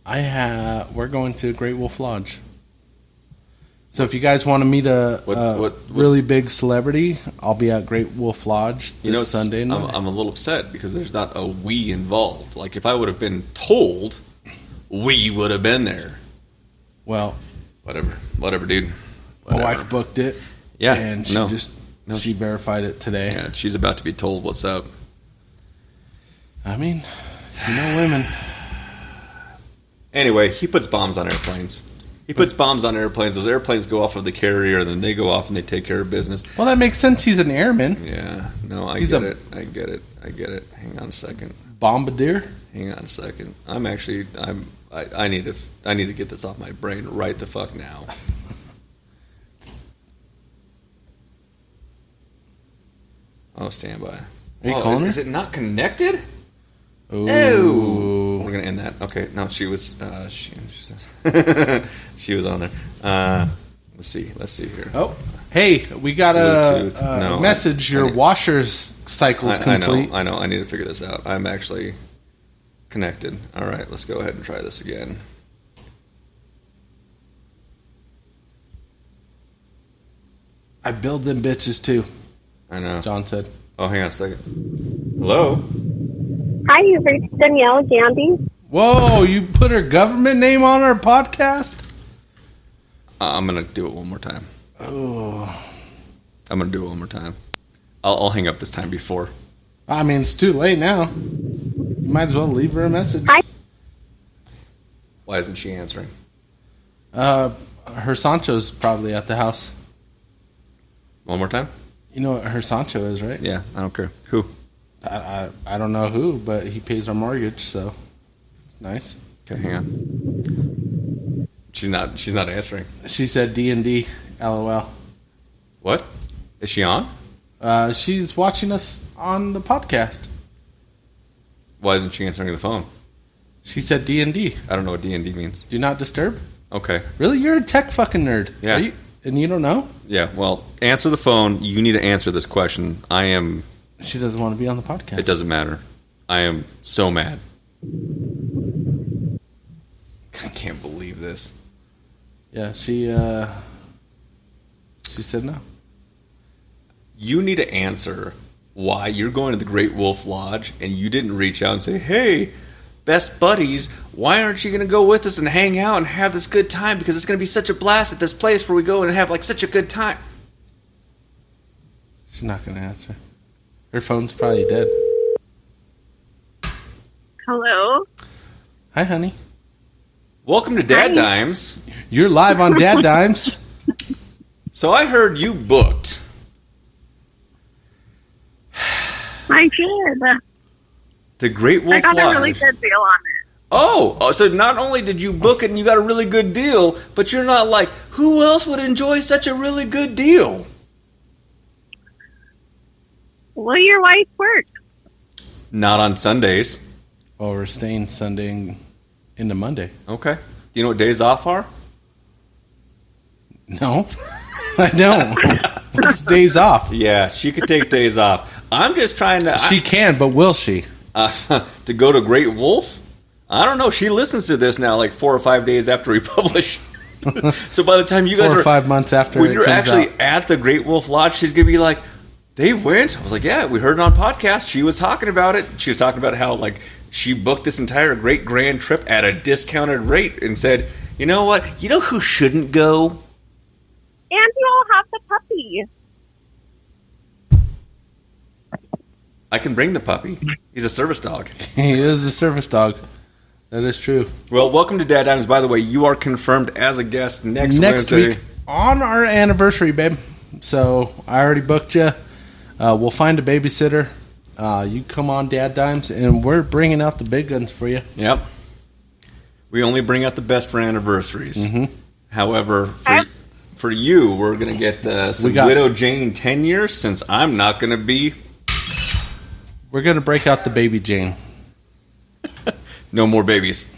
We're going to Great Wolf Lodge. So if you guys want to meet a really big celebrity, I'll be at Great Wolf Lodge this Sunday night. I'm a little upset because there's not a we involved. Like if I would have been told, we would have been there. Well, whatever, dude. My wife booked it. Yeah, and she verified it today. Yeah, she's about to be told what's up. I mean, women. Anyway, he puts bombs on airplanes. Those airplanes go off of the carrier, and then they go off and they take care of business. Well, that makes sense. He's an airman. Yeah. No, I get it. Hang on a second. Bombardier? Hang on a second. I need to get this off my brain right the fuck now. Oh, stand by. Are you calling her? Is it not connected? Ooh. No. We're gonna end that. Okay. No, she was. She was on there. Let's see here. Oh, hey, we got a message. Your washer cycle's complete. I know. I need to figure this out. I'm actually connected. All right. Let's go ahead and try this again. I build them bitches too. I know. John said. Oh, hang on a second. Hello. Hi, you've reached Danielle Gandy. Whoa, you put her government name on our podcast? I'm going to do it one more time. Oh. I'm going to do it one more time. I'll hang up this time before. I mean, it's too late now. You might as well leave her a message. Hi. Why isn't she answering? Her Sancho's probably at the house. One more time? You know what her Sancho is, right? Yeah, I don't care. Who? I don't know who, but he pays our mortgage, so it's nice. Okay, hang on. She's not answering. She said D&D, LOL. What? Is she on? She's watching us on the podcast. Why isn't she answering the phone? She said D&D. I don't know what D&D means. Do not disturb? Okay. Really? You're a tech fucking nerd. Yeah. And you don't know? Yeah, well, answer the phone. You need to answer this question. I am... She doesn't want to be on the podcast. It doesn't matter. I am so mad. I can't believe this. Yeah, she said no. You need to answer why you're going to the Great Wolf Lodge and you didn't reach out and say, hey, best buddies, why aren't you going to go with us and hang out and have this good time? Because it's going to be such a blast at this place where we go and have like such a good time. She's not going to answer. Her phone's probably dead. Hello? Hi, honey. Welcome to DadDimes. You're live on DadDimes. So I heard you booked. I did. The Great Wolf I got Lodge. a really good deal on it. Oh, so not only did you book it and you got a really good deal, but you're not like, who else would enjoy such a really good deal? Well, your wife works. Not on Sundays. Well, we're staying Sunday into Monday. Okay. Do you know what days off are? No, I don't. It's days off. Yeah, she could take days off. I'm just trying to... She can, but will she? To go to Great Wolf? I don't know. She listens to this now like 4 or 5 days after we publish. So by the time you guys 4 or 5 months after when it you're comes actually out. at the Great Wolf Lodge, she's going to be like, They went. I was like, yeah, we heard it on podcast. She was talking about it. She was talking about how like she booked this entire great grand trip at a discounted rate and said, you know what? You know who shouldn't go? And you all have the puppy. I can bring the puppy. He's a service dog. He is a service dog. That is true. Well, welcome to DadDimes. By the way, you are confirmed as a guest next Wednesday. Week on our anniversary, babe. So I already booked you. We'll find a babysitter. You come on DadDimes, and we're bringing out the big guns for you. Yep. We only bring out the best for anniversaries. Mm-hmm. However, for you, we're going to get some Widow Jane 10 years since I'm not going to be. We're going to break out the baby Jane. No more babies.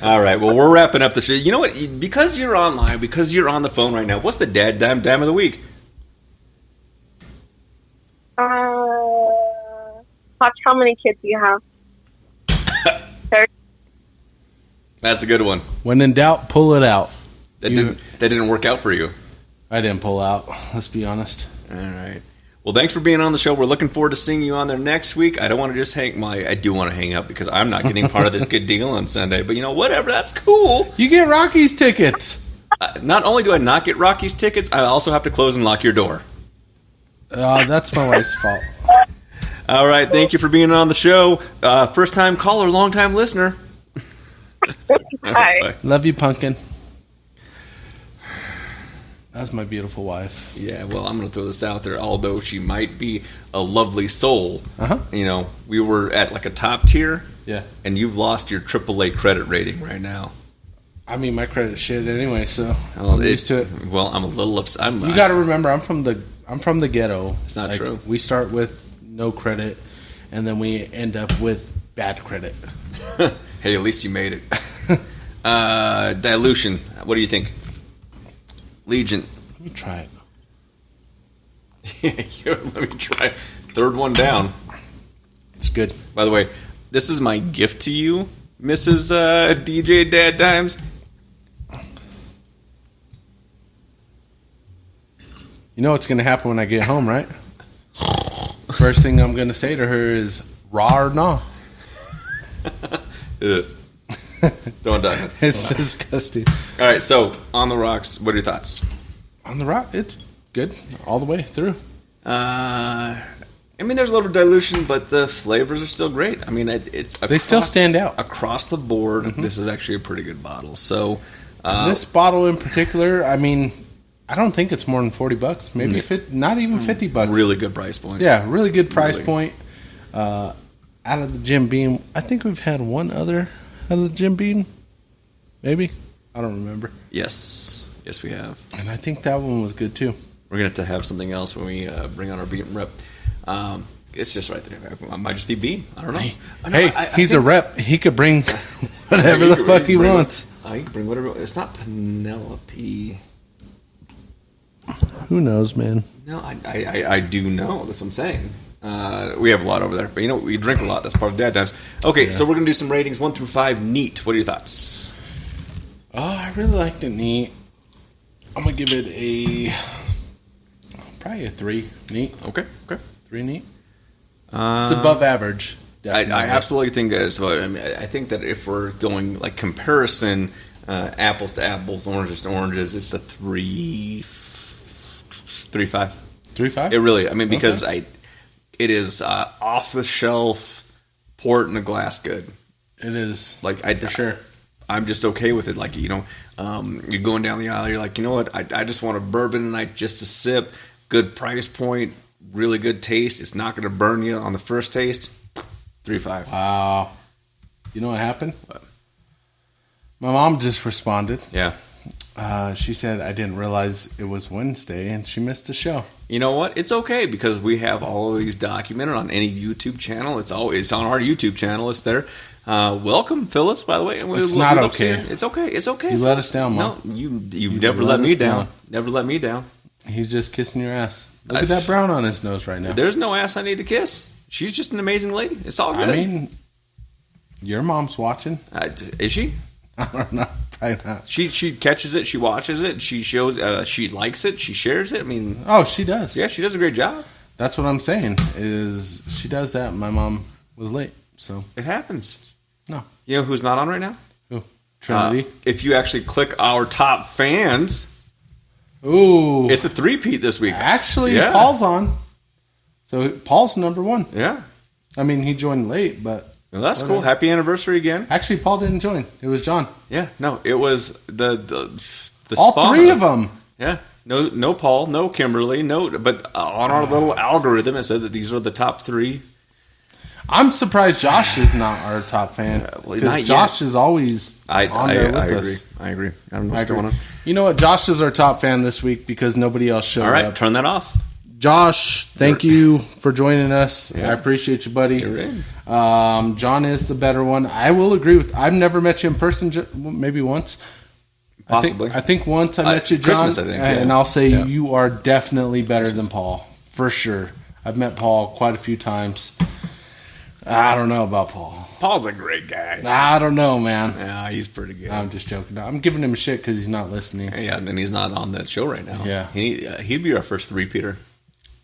All right. Well, we're wrapping up the show. You know what? Because you're online, because you're on the phone right now, what's the dime of the week? Watch how many kids you have. That's a good one. When in doubt, pull it out. That didn't work out for you. I didn't pull out. Let's be honest. All right. Well, thanks for being on the show. We're looking forward to seeing you on there next week. I don't want to just I do want to hang up because I'm not getting part of this good deal on Sunday. But, whatever. That's cool. You get Rocky's tickets. Not only do I not get Rocky's tickets, I also have to close and lock your door. That's my wife's fault. All right. Thank you for being on the show. First-time caller, long-time listener. Hi. Bye. Love you, Pumpkin. That's my beautiful wife. Yeah, well, I'm going to throw this out there. Although she might be a lovely soul, we were at like a top tier. Yeah. And you've lost your AAA credit rating right now. I mean, my credit's shit anyway, so I'm used to it. Well, I'm a little upset. You got to remember, I'm from the ghetto. It's not true. We start with no credit, and then we end up with bad credit. Hey, at least you made it. Dilution. What do you think? Legent. Let me try it. Let me try. Third one down. It's good. By the way, this is my gift to you, Mrs. DJ DadDimes. You know what's going to happen when I get home, right? First thing I'm going to say to her is, raw or nah? Don't die. It's disgusting. All right, so on the rocks, what are your thoughts? On the rock, it's good all the way through. I mean, there's a little dilution, but the flavors are still great. I mean, they still stand out across the board. Mm-hmm. This is actually a pretty good bottle. So this bottle in particular, I mean, I don't think it's more than $40. Maybe not even $50. Really good price point. Yeah, really good price point. Out of the Jim Beam, I think we've had one other out of the Jim Beam. Maybe, I don't remember. Yes, we have. And I think that one was good too. We're gonna have to have something else when we bring on our Beam rep. It's just right there. It might just be Beam. I don't know. He's a rep. He could bring whatever the fuck he wants. He can bring whatever. It's not Penelope. Who knows, man? No, I do know. That's what I'm saying. We have a lot over there, but we drink a lot. That's part of DadDimes. Okay, so we're gonna do some ratings 1 through 5. Neat. What are your thoughts? Oh, I really liked it neat. I'm gonna give it probably a 3. Neat. Okay. 3 neat. It's above average. I absolutely think that is. I mean, I think that if we're going like comparison, apples to apples, oranges to oranges, it's a 3.5. 3.5. It really. I mean, because it is off the shelf, port in a glass good. It is for sure. I'm just okay with it. Like you're going down the aisle, you're like, you know what? I just want a bourbon tonight, just a sip. Good price point, really good taste. It's not going to burn you on the first taste. 3.5. Wow. You know what happened? What? My mom just responded. Yeah. She said, I didn't realize it was Wednesday, and she missed the show. You know what? It's okay, because we have all of these documented on any YouTube channel. It's always on our YouTube channel. It's there. Welcome, Phyllis, by the way. It's not okay. It's okay. It's okay. You let us down, Mom. No, you've never let me down. Never let me down. He's just kissing your ass. Look at that brown on his nose right now. There's no ass I need to kiss. She's just an amazing lady. It's all good. I mean, your mom's watching. Is she? I don't know. Probably not. She catches it. She watches it. She shows. She likes it. She shares it. I mean, Oh, she does. yeah, she does a great job. That's what I'm saying. Is she does that? My mom was late, so It happens. no. You know who's not on right now? Who? Trinity. If you actually click our top fans, Ooh. it's a three-peat this week. Actually, Yeah. Paul's on. So Paul's number one. Yeah. I mean, he joined late, but Well, that's cool. Happy anniversary again. actually, Paul didn't join. It was John. Yeah. No, it was the All spawn three of them. Yeah. No Paul, no Kimberly, but on our little algorithm it said that these are the top three. I'm surprised Josh is not our top fan. well, 'Cause not yet. Josh is always on there with I us. agree. I agree. I don't know I what's agree. going on. You know what? Josh is our top fan this week because nobody else showed All right, up. turn that off. Josh, thank you for joining us. Yeah. I appreciate you, buddy. You're in. John is the better one. I will agree with. I've never met you in person. Maybe once. Possibly. I think once I met you, John, Christmas, I think, yeah. and I'll say Yeah. you are definitely better than Paul for sure. I've met Paul quite a few times. I don't know about Paul. Paul's a great guy. I don't know, man. Yeah, he's pretty good. I'm just joking. I'm giving him shit because he's not listening. Yeah, and he's not on that show right now. Yeah. He'd be our first three-peater.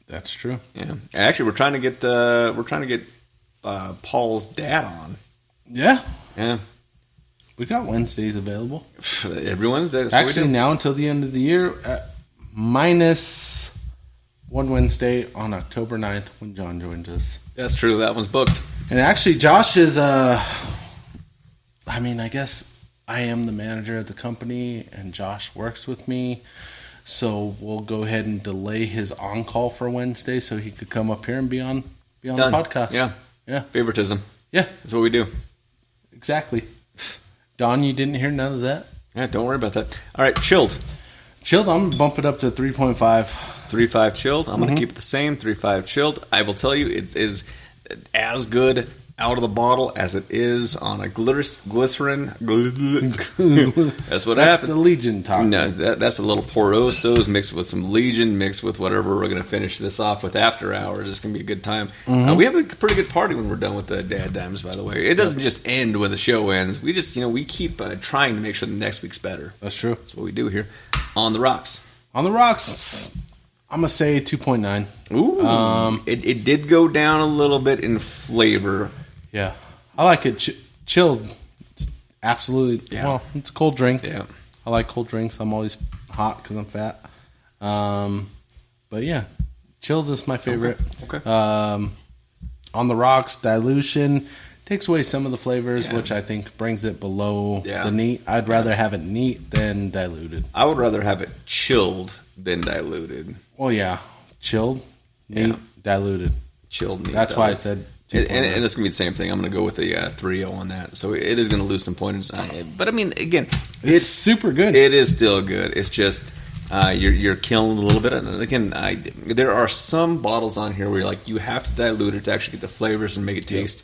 That's true. Yeah, actually, we're trying to get Paul's dad on. Yeah, Yeah, we got Wednesdays available. every Wednesday. That's Actually, what we do. now until the end of the year, minus one Wednesday on October 9th when John joins us. That's true. That one's booked. And actually, Josh is, I guess I am the manager of the company, and Josh works with me. So we'll go ahead and delay his on-call for Wednesday so he could come up here and be on the Done. podcast. Yeah, Yeah. favoritism. Yeah, That's what we do. exactly. Don, you didn't hear none of that? Yeah, don't worry about that. All right, chilled. Chilled, I'm going to bump it up to 3.5. 3.5 chilled. I'm going to keep it the same. 3.5 chilled. I will tell you, it is as good out of the bottle as it is on a glycerin. That's what That's happened. the Legent talk. No, that's a little Porosos mixed with some Legion, mixed with whatever we're going to finish this off with after hours. It's going to be a good time. We have a pretty good party when we're done with the DadDimes, by the way. It doesn't just end when the show ends. We just, we keep trying to make sure the next week's better. That's true. That's what we do here. On the rocks. On the rocks, I'm going to say 2.9. Ooh. It did go down a little bit in flavor. Yeah. I like it chilled. It's absolutely, Yeah. well, it's a cold drink. Yeah. I like cold drinks. I'm always hot because I'm fat. But yeah, chilled is my favorite. Okay. On the rocks, dilution takes away some of the flavors, Yeah. which I think brings it below Yeah. the neat. I'd rather have it neat than diluted. I would rather have it chilled than diluted. Well, yeah, chilled, neat, Yeah. diluted. Chilled. neat, That's why I diluted. said. And 2.9. it's going to be the same thing. I'm going to go with the 3.0 on that. So it is going to lose some points. But I mean, again, It's super good. It is still good. It's just you're killing a little bit. And again, there are some bottles on here where you have to dilute it to actually get the flavors and make it taste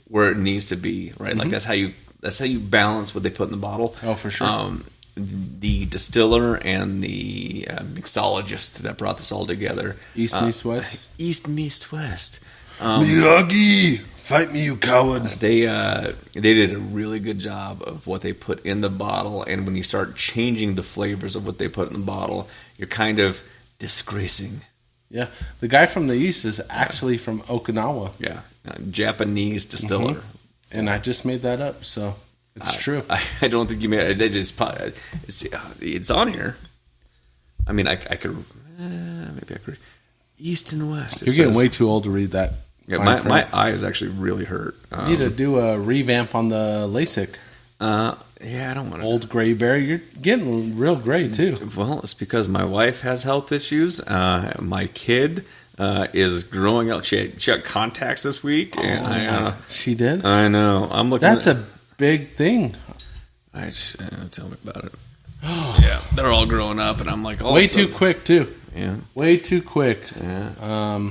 where it needs to be. Right? Like that's how you balance what they put in the bottle. Oh, for sure. The distiller and the mixologist that brought this all together. East meets west. East meets west. Miyagi, fight me, you coward. They did a really good job of what they put in the bottle, and when you start changing the flavors of what they put in the bottle, you're kind of disgracing. Yeah, the guy from the east is actually from Okinawa, Yeah, Japanese distiller. and I just made that up, so it's true. I don't think you made it. It's on here. I mean, I could maybe I could. East and west. You're getting way too old to read that. Yeah, fine my print. eye is actually really hurt. You need to do a revamp on the LASIK. Yeah, I don't want to. Old gray bear. You're getting real gray too. Well, it's because my wife has health issues. My kid is growing out. She got contacts this week, and She did. I know. I'm looking. That's a big thing. I just tell me about it. Yeah, they're all growing up, and I'm like, all Way of a sudden- too quick too. Yeah, Way too quick. yeah.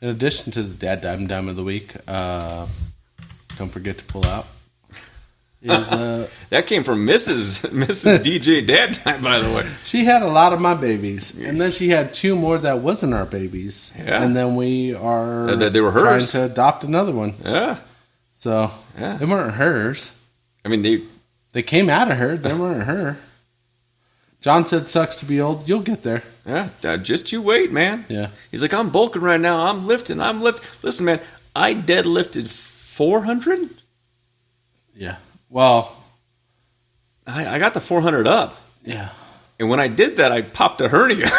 In addition to the dime of the week, don't forget to pull out. Is That came from Mrs. DJ DadDime, by the way. she had a lot of my babies, and then she had two more that wasn't our babies, Yeah. and then we are They were trying hers. to adopt another one. Yeah, So Yeah. they weren't hers. I mean They came out of her. They weren't her. John said, sucks to be old. You'll get there. Yeah, just you wait, man. Yeah. He's like, I'm bulking right now. I'm lifting. Listen, man, I deadlifted 400. Yeah. Well, I got the 400 up. yeah. And when I did that, I popped a hernia.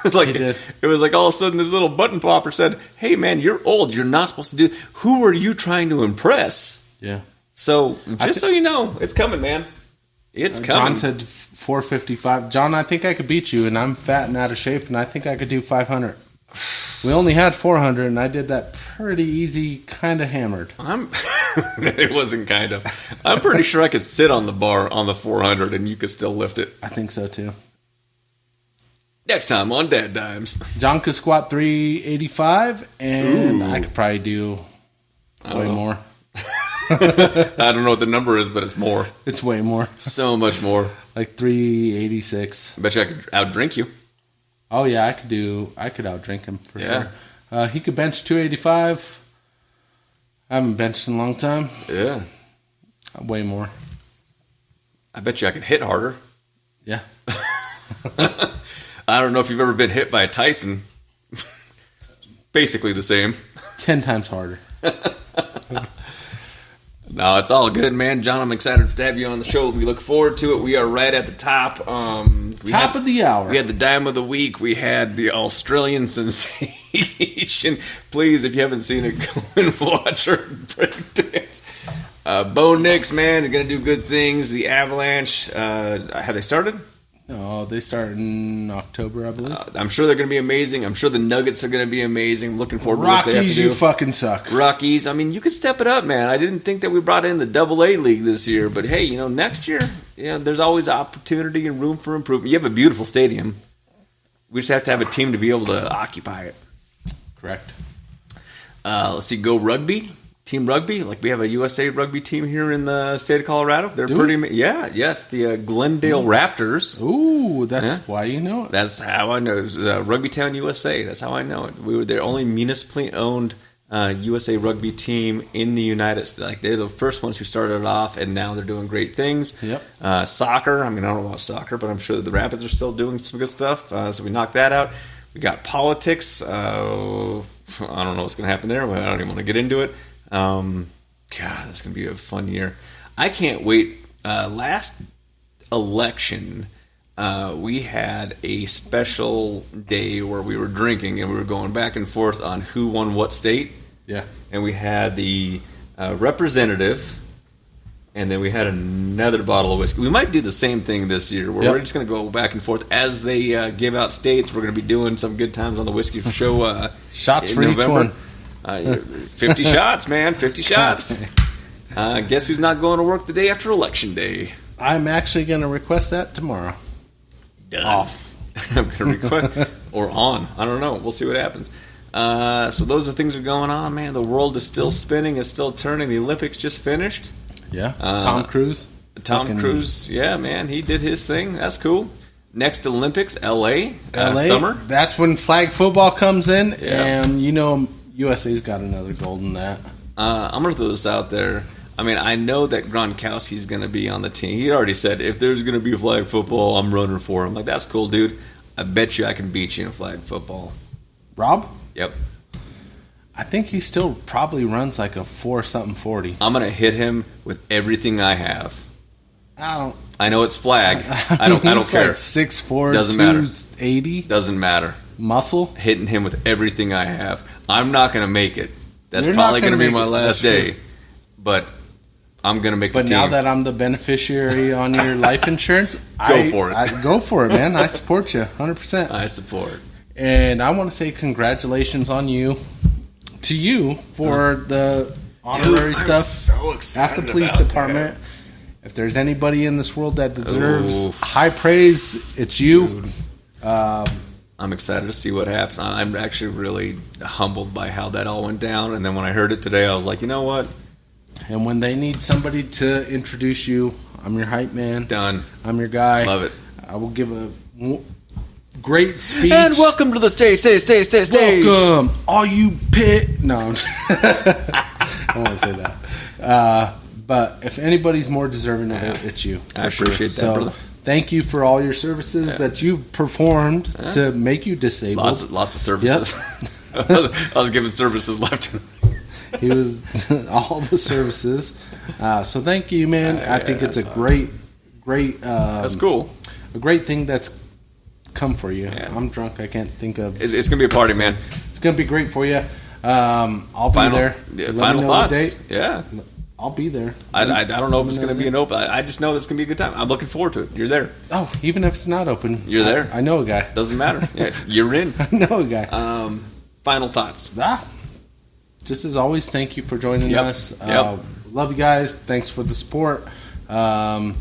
Like You did. It was like all of a sudden this little button popper said, hey, man, you're old. You're not supposed to do. Who are you trying to impress? Yeah. So just so you know, it's coming, man. It's coming. John said 455. John, I think I could beat you, and I'm fat and out of shape, and I think I could do 500. We only had 400, and I did that pretty easy, kind of hammered. It wasn't kind of. I'm pretty sure I could sit on the bar on the 400, and you could still lift it. I think so, too. Next time on DadDimes. John could squat 385, and I could probably do way more. I don't know what the number is, but it's more. It's way more. So much more. Like 386. I bet you I could outdrink you. Oh, yeah, I could outdrink him for sure. He could bench 285. I haven't benched in a long time. Yeah. Way more. I bet you I could hit harder. Yeah. I don't know if you've ever been hit by a Tyson. Basically the same. 10 times harder. No, it's all good, man. John, I'm excited to have you on the show. We look forward to it. We are right at the top. Top of the hour. We had the dime of the week. We had the Australian sensation. Please, if you haven't seen it, go and watch her breakdance. Bo Nix, man, they're going to do good things. The Avalanche, have they started? No, they start in October, I believe. I'm sure they're going to be amazing. I'm sure the Nuggets are going to be amazing. Looking forward to what they have to Rockies, do. you fucking suck. Rockies, I mean, you could step it up, man. I didn't think that we brought in the AA league this year, but hey, next year, there's always opportunity and room for improvement. You have a beautiful stadium. We just have to have a team to be able to occupy it. Correct. Let's see, Go Rugby. Team Rugby, like we have a USA Rugby team here in the state of Colorado. They're yes, the Glendale Raptors. Ooh, that's why you know it. That's how I know. It's Rugby Town, USA. That's how I know it. We were their only municipally owned USA Rugby team in the United States. Like they're the first ones who started it off, and now they're doing great things. Yep. Soccer. I mean, I don't know about soccer, but I'm sure that the Rapids are still doing some good stuff. So we knocked that out. We got politics. I don't know what's going to happen there. But I don't even want to get into it. God, that's going to be a fun year. I can't wait. Last election, we had a special day where we were drinking and we were going back and forth on who won what state. Yeah. And we had the representative, and then we had another bottle of whiskey. We might do the same thing this year where we're just going to go back and forth. As they give out states, we're going to be doing some good times on the whiskey show. Shots for November. each one. 50 shots, man. 50 shots. Guess who's not going to work the day after Election Day? I'm actually going to request that tomorrow. Done. Off. I'm going to request. Or on. I don't know. We'll see what happens. So those are things that are going on, man. The world is still spinning. It's still turning. The Olympics just finished. Yeah. Tom Cruise. Cruise, yeah, man. He did his thing. That's cool. Next Olympics, LA. Summer. That's when flag football comes in, Yeah. and USA's got another gold in that. I'm going to throw this out there. I mean, I know that Gronkowski's going to be on the team. He already said, if there's going to be flag football, I'm running for him. Like, that's cool, dude. I bet you I can beat you in flag football. Rob? Yep. I think he still probably runs like a 4-something-40. I'm going to hit him with everything I have. I know it's flag. I don't care. Like 6'4", Doesn't matter. 280. Doesn't matter. Muscle. Hitting him with everything I have. I'm not going to make it. That's You're probably not going to gonna be my make it. last That's day. true. But I'm going to make But the team. now that I'm the beneficiary on your life insurance, Go for it. Go for it, man. I support you 100%. I support. And I want to say congratulations to you for the honorary stuff I'm so excited at the police about department. If there's anybody in this world that deserves high praise, it's you. I'm excited to see what happens. I'm actually really humbled by how that all went down. And then when I heard it today, I was like, you know what? And when they need somebody to introduce you, I'm your hype man. Done. I'm your guy. Love it. I will give a great speech. And welcome to the stage. Welcome, all you pit. No, I won't say that. But if anybody's more deserving of it, it's you. I appreciate that, So, brother. thank you for all your services that you've performed to make you disabled. Lots of services. I was giving services left. He was all the services. So thank you, man. I think it's a great. That's cool. A great thing that's come for you. Yeah. I'm drunk. I can't think of. It's gonna be a party, man. It's gonna be great for you. I'll be there. Yeah, Let final me know thoughts. the date. Yeah. I'll be there. I don't know if it's going to be an open. I just know it's going to be a good time. I'm looking forward to it. You're there. Oh, even if it's not open, You're there. I know a guy. Doesn't matter. Yeah, you're in. I know a guy. Final thoughts. Just as always, thank you for joining us. Yep. Love you guys. Thanks for the support. Don't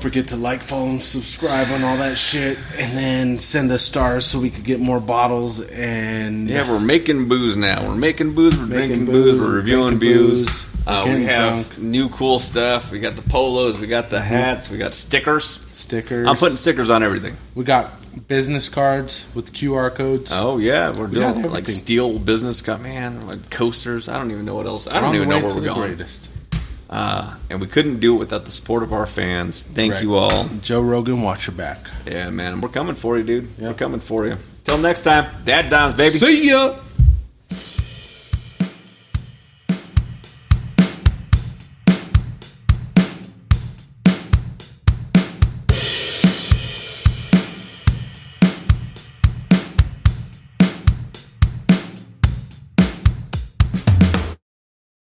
forget to like, follow, and subscribe on all that shit, and then send us stars so we could get more bottles. And Yeah, we're making booze now. We're making booze. We're Making drinking booze, booze. We're reviewing drinking booze. booze, We getting have drunk. new cool stuff. We got the polos. We got the hats. We got stickers. stickers. I'm putting stickers on everything. We got business cards with QR codes. Oh yeah, we're got doing like everything. steel business cup, man, like coasters. I don't even know what else. I We're don't on even the know way where to we're the going. greatest. And we couldn't do it without the support of our fans. Thank Correct. you all. Joe Rogan, watch your back. Yeah, man, we're coming for you, dude. Yep. We're coming for you. Till next time, DadDimes, baby. See ya.